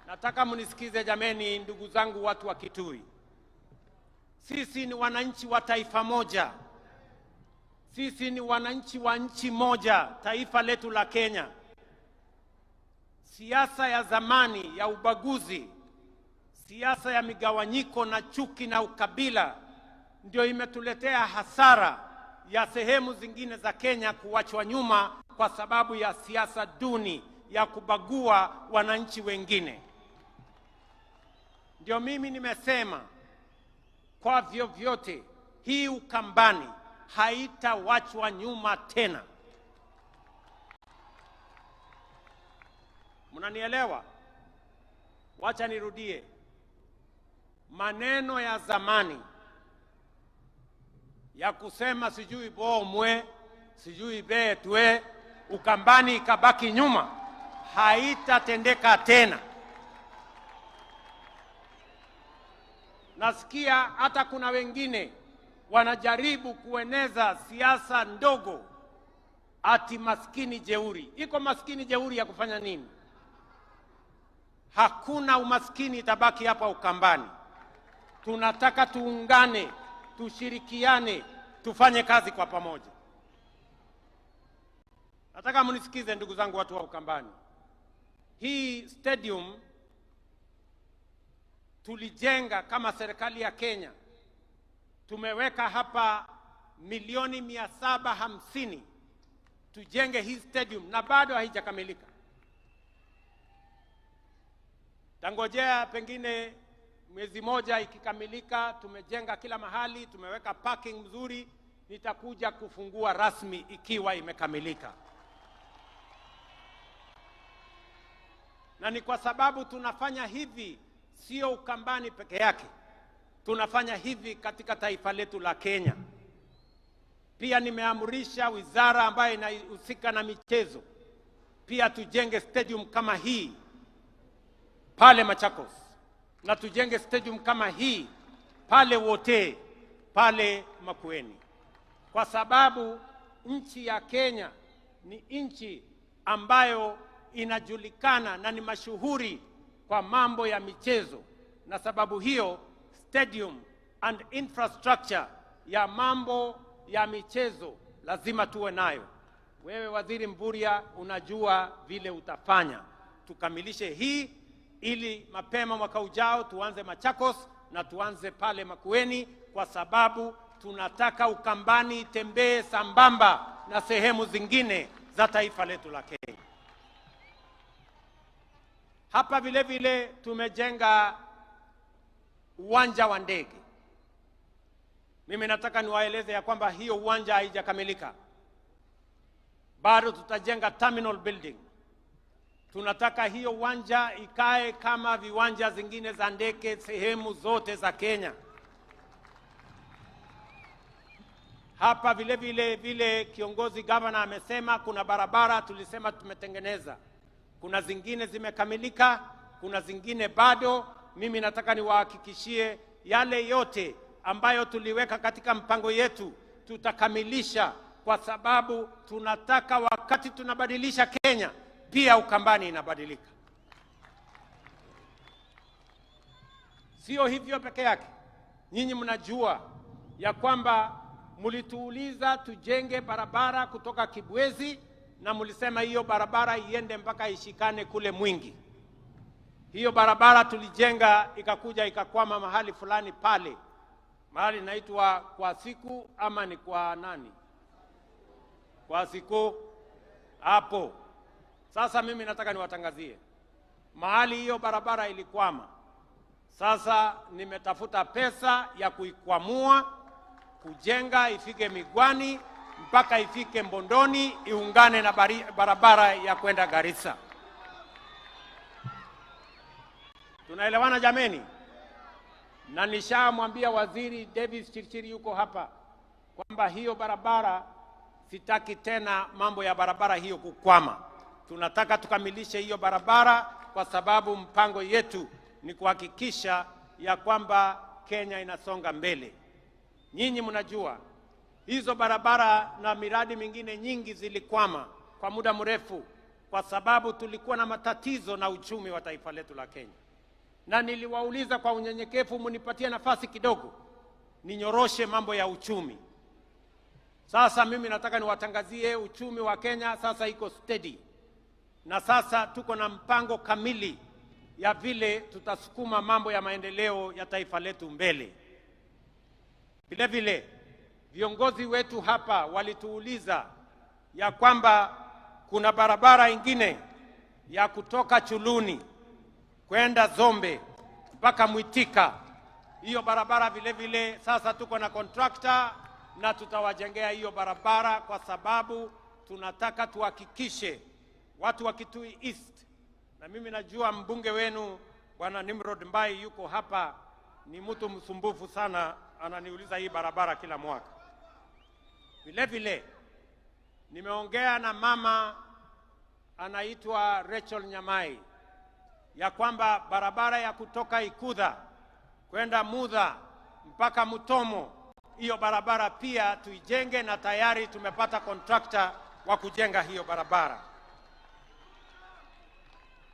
Nataka mnisikize jameni, ndugu zangu watu wa Kitui. Sisi ni wananchi wa taifa moja. Sisi ni wananchi wa nchi moja, taifa letu la Kenya. Siasa ya zamani ya ubaguzi, siasa ya migawanyiko na chuki na ukabila ndio imetuletea hasara ya sehemu zingine za Kenya kuachwa nyuma kwa sababu ya siasa duni ya kubagua wananchi wengine. Ndio mimi nimesema kwa vyovyote hii Ukambani haitawachwa nyuma tena. Mnanielewa? Wacha nirudie. Maneno ya zamani ya kusema sijui bomwe, sijui betwe, Ukambani ikabaki nyuma, haitatendeka tena. Nasikia hata kuna wengine wanajaribu kueneza siasa ndogo ati maskini jeuri. Iko maskini jeuri ya kufanya nini? Hakuna umaskini itabaki hapa Ukambani. Tunataka tuungane, tushirikiane, tufanye kazi kwa pamoja. Nataka mnisikize ndugu zangu watu wa Ukambani. Hii stadium tulijenga kama serikali ya Kenya. Tumeweka hapa milioni 750 tujenge hii stadium na bado haijakamilika. Tangojea pengine mwezi moja ikikamilika, tumejenga kila mahali, tumeweka parking mzuri, nitakuja kufungua rasmi ikiwa imekamilika. Na ni kwa sababu tunafanya hivi sio Ukambani peke yake. Tunafanya hivi katika taifa letu la Kenya. Pia nimeamrisha wizara ambayo inahusika na michezo pia tujenge stadium kama hii pale Machakos, na tujenge stadium kama hii pale Wote, pale Makueni, kwa sababu nchi ya Kenya ni nchi ambayo inajulikana na ni mashuhuri kwa mambo ya michezo, na sababu hiyo stadium and infrastructure ya mambo ya michezo lazima tuwe nayo. Wewe Waziri Mvurya, unajua vile utafanya tukamilishe hii, ili mapema mwaka ujao tuanze Machakos na tuanze pale Makueni, kwa sababu tunataka Ukambani tembee sambamba na sehemu zingine za taifa letu la Kenya. Hapa vile vile tumejenga uwanja wa ndege. Mimi nataka niwaeleze ya kwamba hiyo uwanja haijakamilika. Bado tutajenga terminal building. Tunataka hiyo uwanja ikae kama viwanja zingine za ndege sehemu zote za Kenya. Hapa vile kiongozi governor amesema kuna barabara tulisema tumetengeneza. Kuna zingine zimekamilika, kuna zingine bado. Mimi nataka niwahakikishie yale yote ambayo tuliweka katika mpango yetu tutakamilisha, kwa sababu tunataka wakati tunabadilisha Kenya pia Ukambani inabadilika. Sio hivyo peke yake. Nyinyi mnajua ya kwamba mulituuliza tujenge barabara kutoka Kibwezi, na mulisema hiyo barabara iende mpaka ishikane kule Mwingi. Hiyo barabara tulijenga ikakuja ikakwama mahali fulani pale. Mahali naitwa kwa siku ama ni kwa nani? Kwa siku hapo. Sasa mimi nataka niwatangazie. Mahali hiyo barabara ilikwama, sasa nimetafuta pesa ya kuikwamua, kujenga ifike Migwani mpaka ifike Mbondoni, iungane na barabara ya kwenda Garissa. Tunaelewana jameni? Na nishamwambia Waziri Davis Chirchiri yuko hapa kwamba hiyo barabara sitaki tena mambo ya barabara hiyo kukwama. Tunataka tukamilishe hiyo barabara, kwa sababu mpango yetu ni kuhakikisha ya kwamba Kenya inasonga mbele. Nyinyi mnajua hizo barabara na miradi mingine nyingi zilikwama kwa muda mrefu, kwa sababu tulikuwa na matatizo na uchumi wa taifa letu la Kenya. Na niliwauliza kwa unyenyekevu, munipatie nafasi kidogo ninyoroshe mambo ya uchumi. Sasa mimi nataka niwatangazie uchumi wa Kenya sasa iko steady. Na sasa tuko na mpango kamili ya vile tutasukuma mambo ya maendeleo ya taifa letu mbele. Vile vile viongozi wetu hapa walituuliza ya kwamba kuna barabara ingine ya kutoka Chuluni kwenda Zombe mpaka Mwitika. Hiyo barabara vile vile sasa tuko na contractor na tutawajengea hiyo barabara, kwa sababu tunataka tuhakikishe watu wa Kitui East, na mimi najua mbunge wenu Bwana Nimrod Mbai yuko hapa, ni mtu msumbufu sana, ananiuliza hii barabara kila mwaka. Vile vile nimeongea na mama anaitwa Rachel Nyamai ya kwamba barabara ya kutoka Ikudha kwenda Mudha mpaka Mutomo, hiyo barabara pia tuijenge, na tayari tumepata contractor wa kujenga hiyo barabara.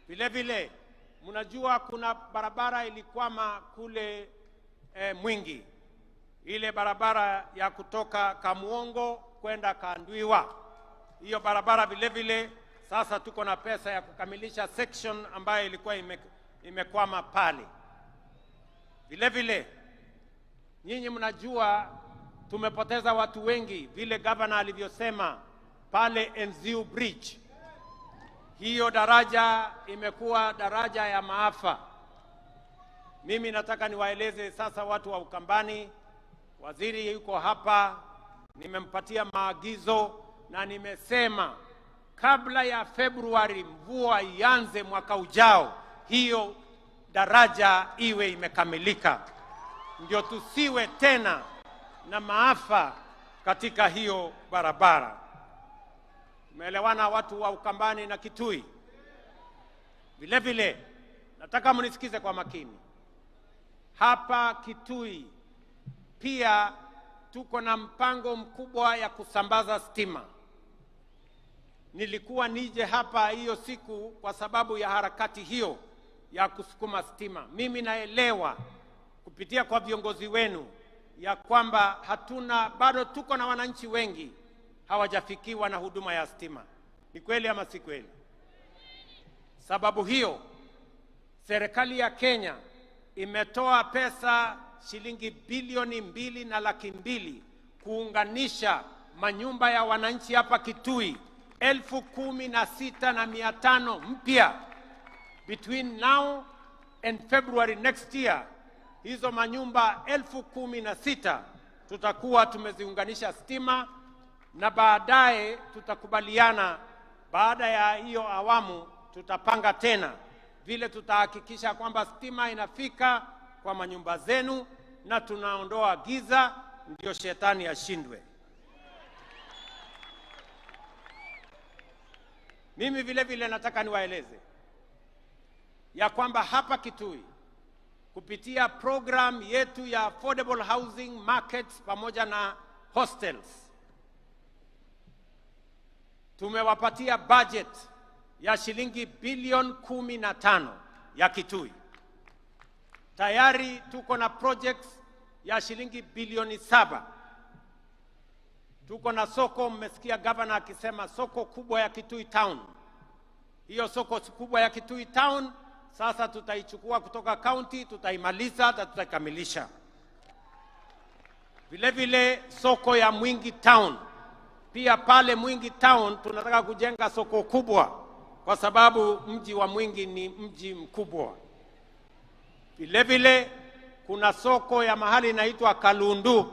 Vile vile mnajua kuna barabara ilikwama kule Mwingi, ile barabara ya kutoka Kamuongo kwenda Kandwiwa. Hiyo barabara vile vile sasa tuko na pesa ya kukamilisha section ambayo ilikuwa imekwama pale. Vile vile nyinyi mnajua tumepoteza watu wengi, vile governor alivyosema pale Enziu Bridge. Hiyo daraja imekuwa daraja ya maafa. Mimi nataka niwaeleze sasa watu wa Ukambani, waziri yuko hapa, nimempatia maagizo na nimesema kabla ya Februari mvua ianze mwaka ujao, hiyo daraja iwe imekamilika, ndio tusiwe tena na maafa katika hiyo barabara. Tumeelewana watu wa Ukambani na Kitui? Vile vile Nataka mnisikize kwa makini. Hapa Kitui pia tuko na mpango mkubwa ya kusambaza stima. Nilikuwa nije hapa hiyo siku kwa sababu ya harakati hiyo ya kusukuma stima. Mimi naelewa kupitia kwa viongozi wenu ya kwamba bado tuko na wananchi wengi hawajafikiwa na huduma ya stima. Ni kweli ama si kweli? Sababu hiyo serikali ya Kenya imetoa pesa shilingi bilioni 2.2 kuunganisha manyumba ya wananchi hapa Kitui 16,500 mpya. Between now and February next year, hizo manyumba 16,000 tutakuwa tumeziunganisha stima, na baadaye tutakubaliana, baada ya hiyo awamu tutapanga tena vile tutahakikisha kwamba stima inafika kwa manyumba zenu na tunaondoa giza, ndio shetani ashindwe. Mimi vile nataka niwaeleze ya kwamba hapa Kitui kupitia program yetu ya affordable housing markets pamoja na hostels tumewapatia budget ya shilingi bilioni 15 ya Kitui. Tayari tuko na projects ya shilingi bilioni 7. Tuko na soko, mmesikia governor akisema soko kubwa ya Kitui Town. Hiyo soko kubwa ya Kitui Town sasa tutaichukua kutoka county, tutaimaliza na tutakamilisha. Vile soko ya Mwingi Town. Pia pale Mwingi Town tunataka kujenga soko kubwa kwa sababu mji wa Mwingi ni mji mkubwa. Vile kuna soko ya mahali inaitwa Kalundu.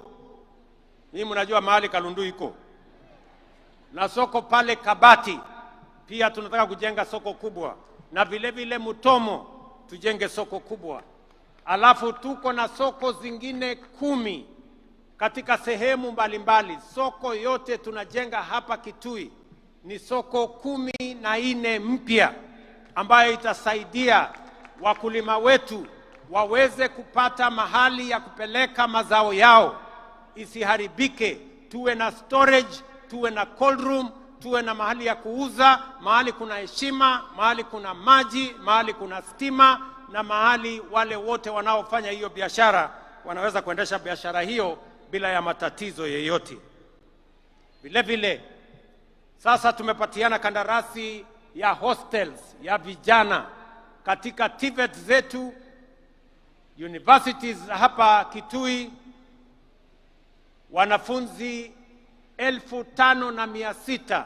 Mimi mnajua mahali Kalundu iko. Na soko pale Kabati pia tunataka kujenga soko kubwa. Na vile Mutomo tujenge soko kubwa. Alafu tuko na soko zingine 10 katika sehemu mbalimbali. Soko yote tunajenga hapa Kitui ni soko 14 mpya ambayo itasaidia wakulima wetu waweze kupata mahali ya kupeleka mazao yao isiharibike. Tuwe na storage, tuwe na cold room, tuwe na mahali ya kuuza, mahali kuna heshima, mahali kuna maji, mahali kuna stima, na mahali wale wote wanaofanya hiyo biashara wanaweza kuendesha biashara hiyo bila ya matatizo yeyote. Vile sasa tumepatiana kandarasi ya hostels ya vijana katika TVET zetu, universities hapa Kitui. Wanafunzi 5,600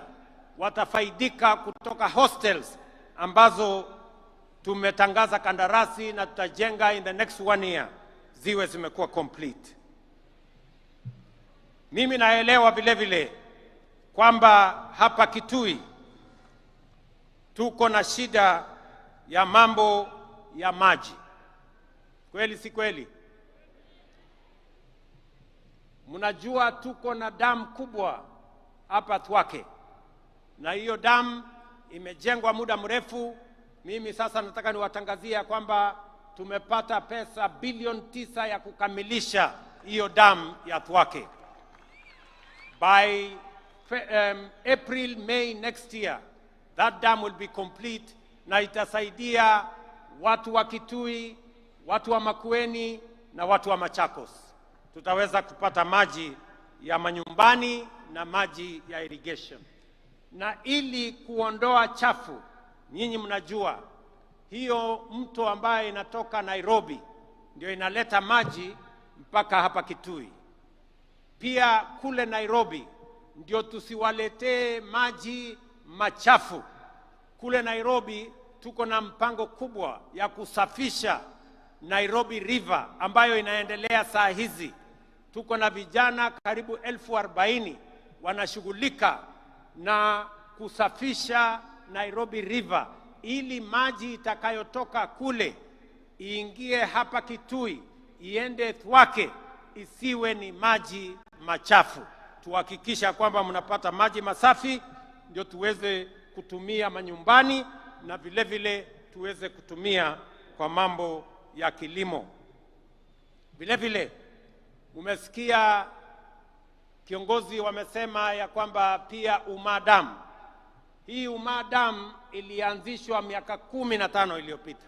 watafaidika kutoka hostels ambazo tumetangaza kandarasi na tutajenga in the next 1 year ziwe zimekuwa complete. Mimi naelewa vile kwamba hapa Kitui tuko na shida ya mambo ya maji. Kweli si kweli? Mnajua tuko na damu kubwa hapa Thwake. Na hiyo damu imejengwa muda mrefu. Mimi sasa nataka niwatangazia kwamba tumepata pesa bilioni 9 ya kukamilisha hiyo damu ya Thwake. By April, May next year, that dam will be complete na itasaidia watu wa Kitui, watu wa Makueni na watu wa Machakos. Tutaweza kupata maji ya manyumbani na maji ya irrigation. Na ili kuondoa chafu, nyinyi mnajua hiyo mto ambaye inatoka Nairobi ndio inaleta maji mpaka hapa Kitui. Pia kule Nairobi ndio tusiwaletee maji machafu. Kule Nairobi tuko na mpango kubwa ya kusafisha Nairobi River ambayo inaendelea saa hizi. Tuko na vijana karibu 40,000 wanashughulika na kusafisha Nairobi River ili maji itakayotoka kule iingie hapa Kitui, iende Thwake, isiwe ni maji machafu. Tuhakikisha kwamba mnapata maji masafi ndio tuweze kutumia manyumbani na vile tuweze kutumia kwa mambo ya kilimo. Vile vile umesikia kiongozi wamesema ya kwamba pia Umadam. Hii Umadam ilianzishwa miaka 15 iliyopita.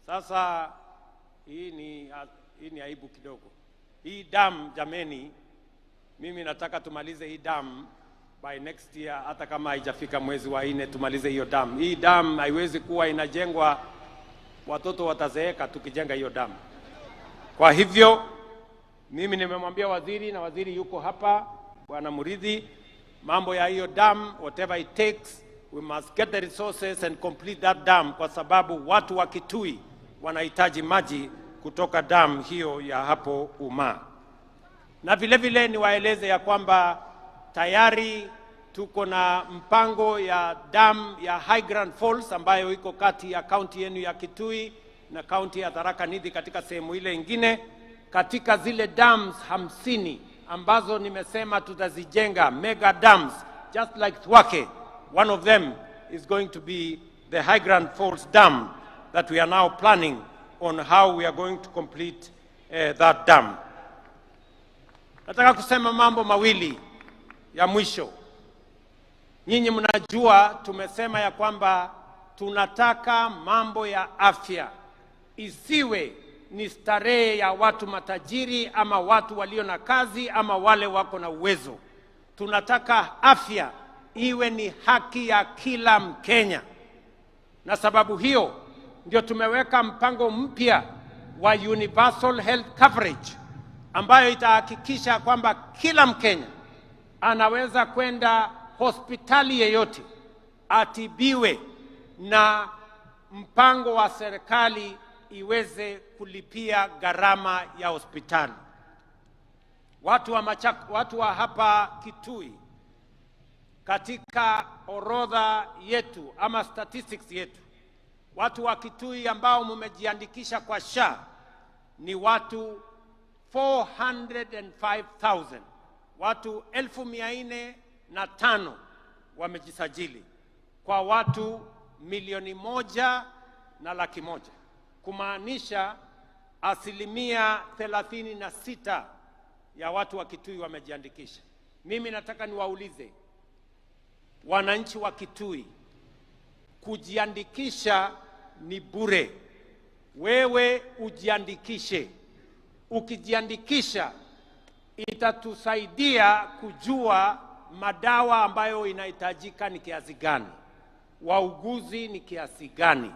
Sasa hii ni aibu kidogo. Hii dam jameni, mimi nataka tumalize hii dam by next year, hata kama haijafika mwezi wa 4 tumalize hiyo dam. Hii dam haiwezi kuwa inajengwa watoto watazeeka tukijenga hiyo dam. Kwa hivyo mimi nimemwambia waziri, na waziri yuko hapa, Bwana Muridhi, mambo ya hiyo dam, whatever it takes, we must get the resources and complete that dam, kwa sababu watu wa Kitui wanahitaji maji kutoka dam hiyo ya hapo Uma. Na vile vile niwaeleze ya kwamba tayari tuko na mpango ya dam ya High Grand Falls ambayo iko kati ya kaunti yenu ya Kitui na kaunti ya Tharaka Nithi katika sehemu ile ingine. Katika zile dams 50 ambazo nimesema tutazijenga, mega dams, just like Thwake, one of them is going to be the High Grand Falls Dam that we are now planning on how we are going to complete that dam. Nataka kusema mambo mawili ya mwisho. Nyinyi mnajua tumesema ya kwamba tunataka mambo ya afya isiwe ni starehe ya watu matajiri ama watu walio na kazi ama wale wako na uwezo. Tunataka afya iwe ni haki ya kila Mkenya. Na sababu hiyo ndio tumeweka mpango mpya wa universal health coverage ambayo itahakikisha kwamba kila Mkenya anaweza kwenda hospitali yeyote atibiwe na mpango wa serikali iweze kulipia gharama ya hospitali. Watu wa hapa Kitui, katika orodha yetu ama statistics yetu, watu wa Kitui ambao mumejiandikisha kwa SHA ni watu 405,000. Watu 405,000 wamejisajili kwa watu 1,100,000, kumaanisha 36% ya watu wa Kitui wamejiandikisha. Mimi nataka niwaulize wananchi wa Kitui, kujiandikisha ni bure. Wewe ujiandikishe. Ukijiandikisha itatusaidia kujua madawa ambayo inahitajika ni kiasi gani, wauguzi ni kiasi gani,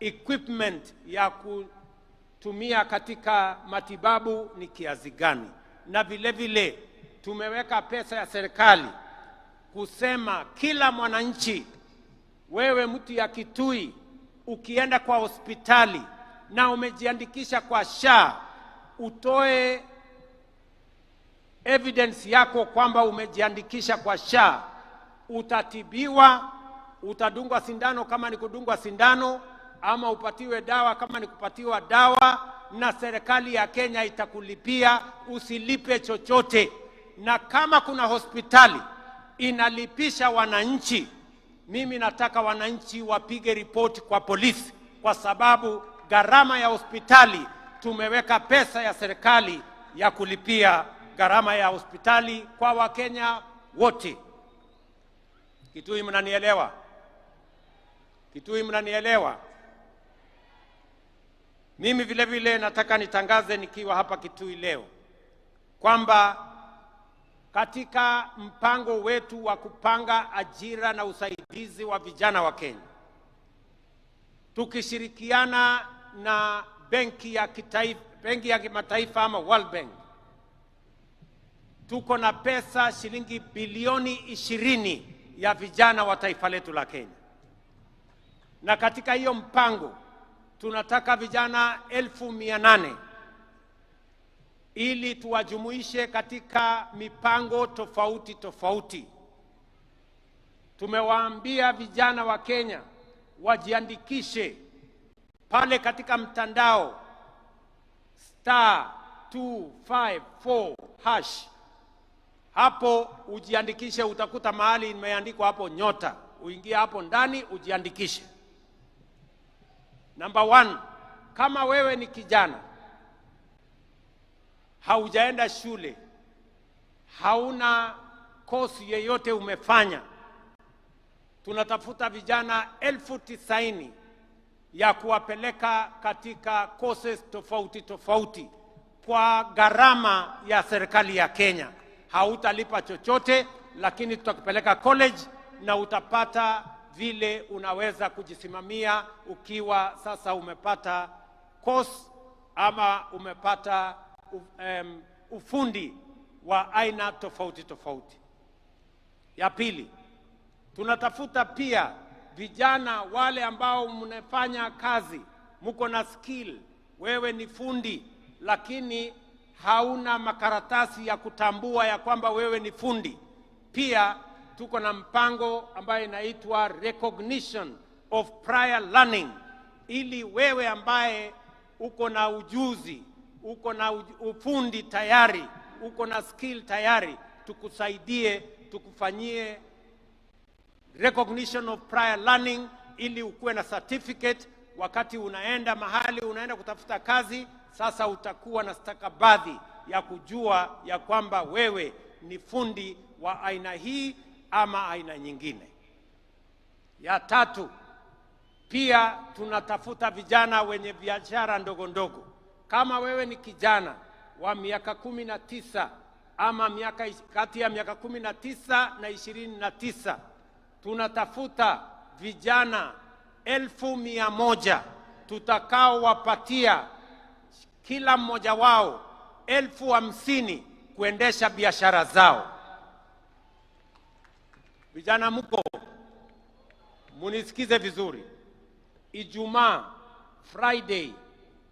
equipment ya kutumia katika matibabu ni kiasi gani. Na vile vile tumeweka pesa ya serikali kusema kila mwananchi, wewe mtu ya Kitui, ukienda kwa hospitali na umejiandikisha kwa SHA, utoe evidence yako kwamba umejiandikisha kwa SHA, utatibiwa, utadungwa sindano kama ni kudungwa sindano, ama upatiwe dawa kama ni kupatiwa dawa, na serikali ya Kenya itakulipia, usilipe chochote. Na kama kuna hospitali inalipisha wananchi, mimi nataka wananchi wapige ripoti kwa polisi, kwa sababu gharama ya hospitali tumeweka pesa ya serikali ya kulipia gharama ya hospitali kwa Wakenya wote. Kitui mnanielewa? Kitui mnanielewa? Mimi vile vile nataka nitangaze nikiwa hapa Kitui leo kwamba katika mpango wetu wa kupanga ajira na usaidizi wa vijana wa Kenya, tukishirikiana na benki ya kimataifa ama World Bank, tuko na pesa shilingi bilioni 20 ya vijana wa taifa letu la Kenya. Na katika hiyo mpango tunataka vijana 800,000 ili tuwajumuishe katika mipango tofauti tofauti. Tumewaambia vijana wa Kenya wajiandikishe pale katika mtandao *254#. Hapo ujiandikishe, utakuta mahali imeandikwa hapo nyota, uingie hapo ndani ujiandikishe. Number one, kama wewe ni kijana, haujaenda shule, hauna kosi yeyote umefanya, tunatafuta vijana 90,000 ya kuwapeleka katika courses tofauti tofauti kwa gharama ya serikali ya Kenya. Hautalipa chochote, lakini tutakupeleka college na utapata vile unaweza kujisimamia ukiwa sasa umepata course ama umepata ufundi wa aina tofauti tofauti. Ya pili, tunatafuta pia vijana wale ambao mnafanya kazi, mko na skill, wewe ni fundi lakini hauna makaratasi ya kutambua ya kwamba wewe ni fundi. Pia tuko na mpango ambayo inaitwa recognition of prior learning, ili wewe ambaye uko na ujuzi, uko na ufundi tayari, uko na skill tayari, tukusaidie, tukufanyie recognition of prior learning ili ukuwe na certificate. Wakati unaenda mahali, unaenda kutafuta kazi, sasa utakuwa na stakabadhi ya kujua ya kwamba wewe ni fundi wa aina hii ama aina nyingine. Ya tatu, pia tunatafuta vijana wenye biashara ndogo ndogo. Kama wewe ni kijana wa miaka 19 ama kati ya miaka 19 na 29, tunatafuta vijana 1,100 tutakao wapatia kila mmoja wao 50,000 kuendesha biashara zao. Vijana mko, munisikize vizuri. Ijumaa, Friday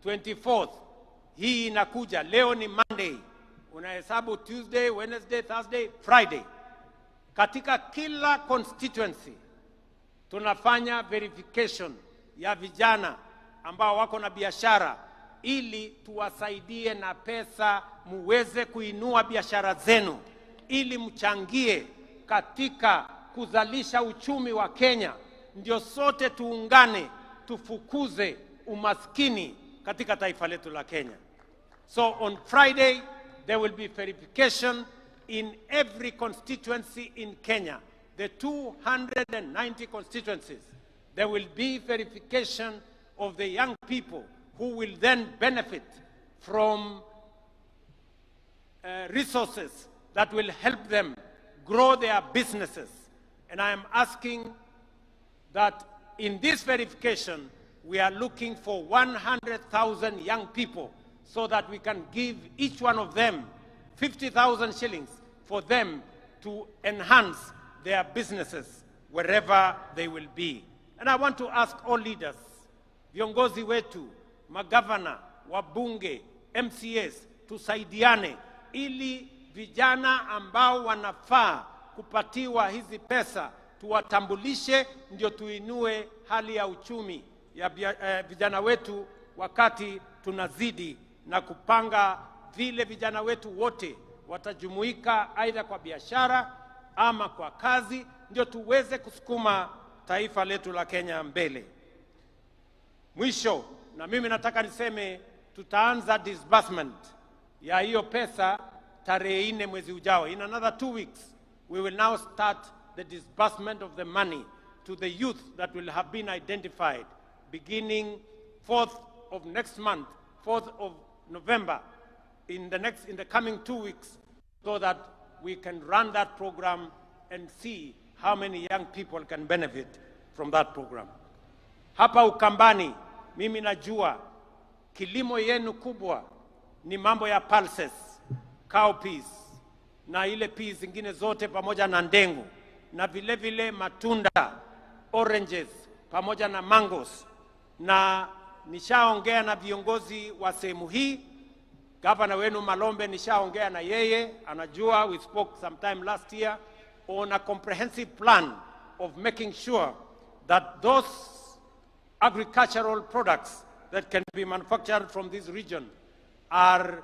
24th, hii inakuja. Leo ni Monday, unahesabu Tuesday, Wednesday, Thursday, Friday. Katika kila constituency tunafanya verification ya vijana ambao wako na biashara, ili tuwasaidie na pesa muweze kuinua biashara zenu, ili mchangie katika kuzalisha uchumi wa Kenya. Ndio sote tuungane, tufukuze umaskini katika taifa letu la Kenya. So on Friday there will be verification in every constituency in Kenya. The 290 constituencies, there will be verification of the young people who will then benefit from resources that will help them grow their businesses. And I am asking that in this verification, we are looking for 100,000 young people, so that we can give each one of them 50,000 shillings for them to enhance their businesses wherever they will be. And I want to ask all leaders, viongozi wetu, magavana, wabunge, MCAs, tusaidiane ili vijana ambao wanafaa kupatiwa hizi pesa tuwatambulishe, ndio tuinue hali ya uchumi ya vijana wetu, wakati tunazidi na kupanga vile vijana wetu wote watajumuika aidha kwa biashara ama kwa kazi, ndio tuweze kusukuma taifa letu la Kenya mbele. Mwisho, na mimi nataka niseme, tutaanza disbursement ya hiyo pesa tarehe 4 mwezi ujao. In another 2 weeks, we will now start the disbursement of the money to the youth that will have been identified beginning 4th of next month, 4th of November, in the coming 2 weeks, so that we can run that program and see how many young people can benefit from that program. Hapa Ukambani, mimi najua kilimo yenu kubwa ni mambo ya pulses, cowpeas na ile peas zingine zote pamoja na ndengu, na vile vile matunda, oranges pamoja na mangoes. Na nishaongea na viongozi wa sehemu hii. Gavana wenu Malombe nishaongea na yeye, anajua, we spoke sometime last year on a comprehensive plan of making sure that those agricultural products that can be manufactured from this region are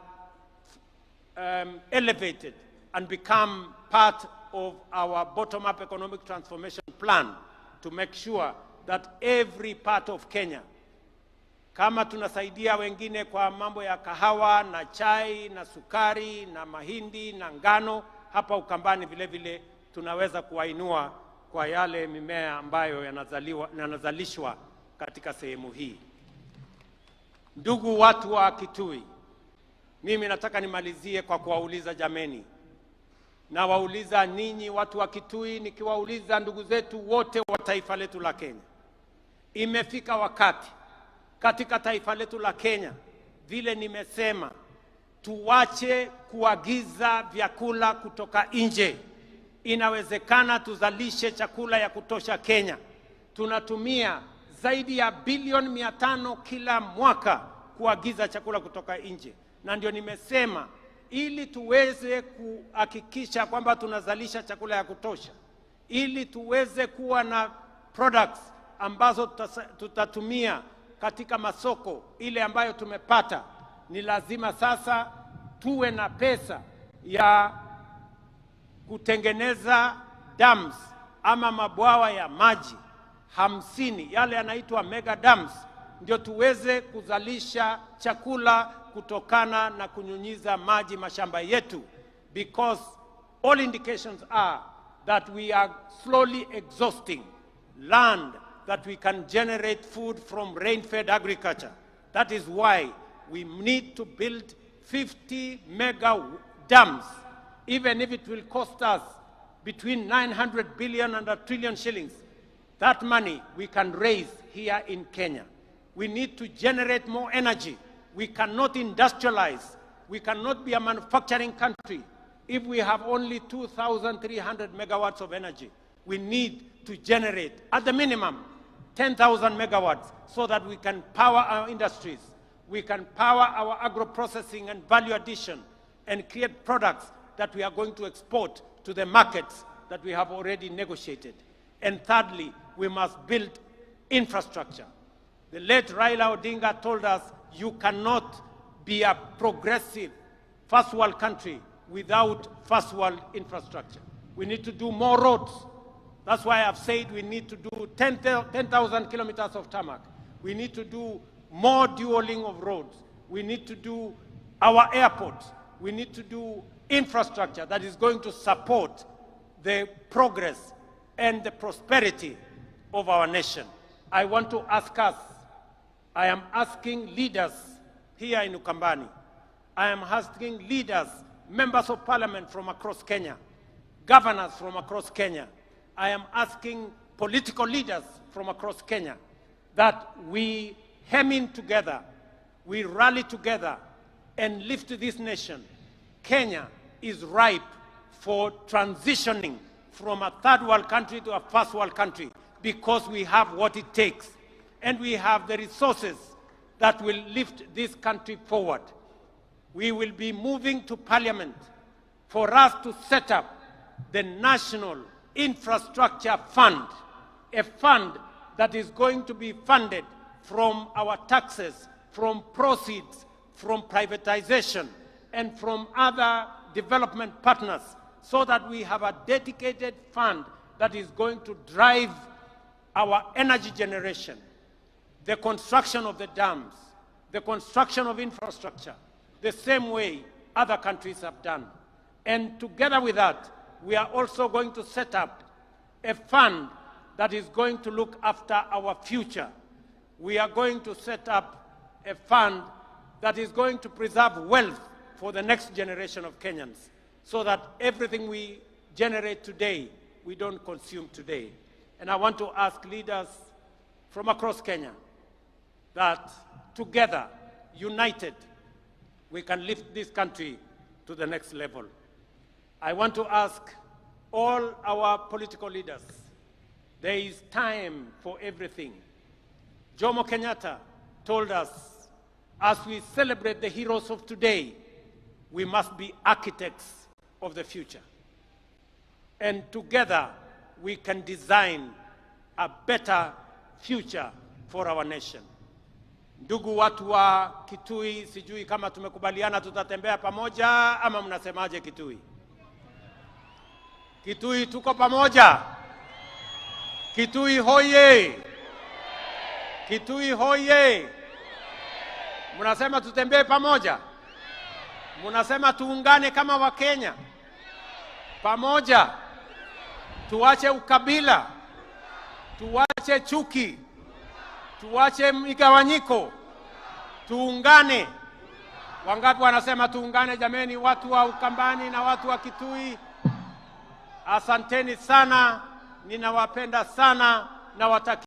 elevated and become part of our bottom-up economic transformation plan, to make sure that every part of Kenya kama tunasaidia wengine kwa mambo ya kahawa na chai na sukari na mahindi na ngano, hapa Ukambani vile vile tunaweza kuwainua kwa yale mimea ambayo yanazalishwa katika sehemu hii. Ndugu watu wa Kitui, mimi nataka nimalizie kwa kuwauliza jameni. Na wauliza ninyi watu wa Kitui, nikiwauliza ndugu zetu wote wa taifa letu la Kenya. Imefika wakati katika taifa letu la Kenya, vile nimesema, tuwache kuagiza vyakula kutoka nje. Inawezekana tuzalishe chakula ya kutosha Kenya. Tunatumia zaidi ya bilioni 500 kila mwaka kuagiza chakula kutoka nje. Na ndio nimesema, ili tuweze kuhakikisha kwamba tunazalisha chakula ya kutosha, ili tuweze kuwa na products ambazo tutatumia katika masoko ile ambayo tumepata, ni lazima sasa tuwe na pesa ya kutengeneza dams ama mabwawa ya maji 50, yale yanaitwa mega dams, ndio tuweze kuzalisha chakula kutokana na kunyunyiza maji mashamba yetu, because all indications are that we are slowly exhausting land that we can generate food from rain-fed agriculture. That is why we need to build 50 mega dams, even if it will cost us between 900 billion and 1 trillion shillings. That money we can raise here in Kenya. We need to generate more energy. We cannot industrialize. We cannot be a manufacturing country if we have only 2,300 megawatts of energy. We need to generate, at the minimum, 10,000 megawatts so that we can power our industries. We can power our agro-processing and value addition and create products that we are going to export to the markets that we have already negotiated. And thirdly, we must build infrastructure. The late Raila Odinga told us, you cannot be a progressive first world country without first world infrastructure. We need to do more roads. That's why I've said we need to do 10,000 kilometers of tarmac. We need to do more dualing of roads. We need to do our airports. We need to do infrastructure that is going to support the progress and the prosperity of our nation. I want to ask us, I am asking leaders here in Ukambani, I am asking leaders, members of parliament from across Kenya, governors from across Kenya, I am asking political leaders from across Kenya that we hem in together, we rally together and lift this nation. Kenya is ripe for transitioning from a third world country to a first world country because we have what it takes and we have the resources that will lift this country forward. We will be moving to parliament for us to set up the National Infrastructure Fund, a fund that is going to be funded from our taxes, from proceeds, from privatization, and from other development partners, so that we have a dedicated fund that is going to drive our energy generation, the construction of the dams, the construction of infrastructure, the same way other countries have done. And together with that, we are also going to set up a fund that is going to look after our future. We are going to set up a fund that is going to preserve wealth for the next generation of Kenyans, so that everything we generate today, we don't consume today. And I want to ask leaders from across Kenya that together, united, we can lift this country to the next level. I want to ask all our political leaders, there is time for everything. Jomo Kenyatta told us, as we celebrate the heroes of today, we must be architects of the future. And together, we can design a better future for our nation. Ndugu watu wa Kitui, sijui kama tumekubaliana tutatembea pamoja ama mnasemaje Kitui? Kitui tuko pamoja. Kitui hoye. Kitui hoye. Munasema tutembee pamoja. Munasema tuungane kama Wakenya. Pamoja. Tuache ukabila. Tuache chuki. Tuache migawanyiko. Tuungane. Wangapi wanasema tuungane jameni, watu wa Ukambani na watu wa Kitui? Asanteni sana. Ninawapenda sana na watakia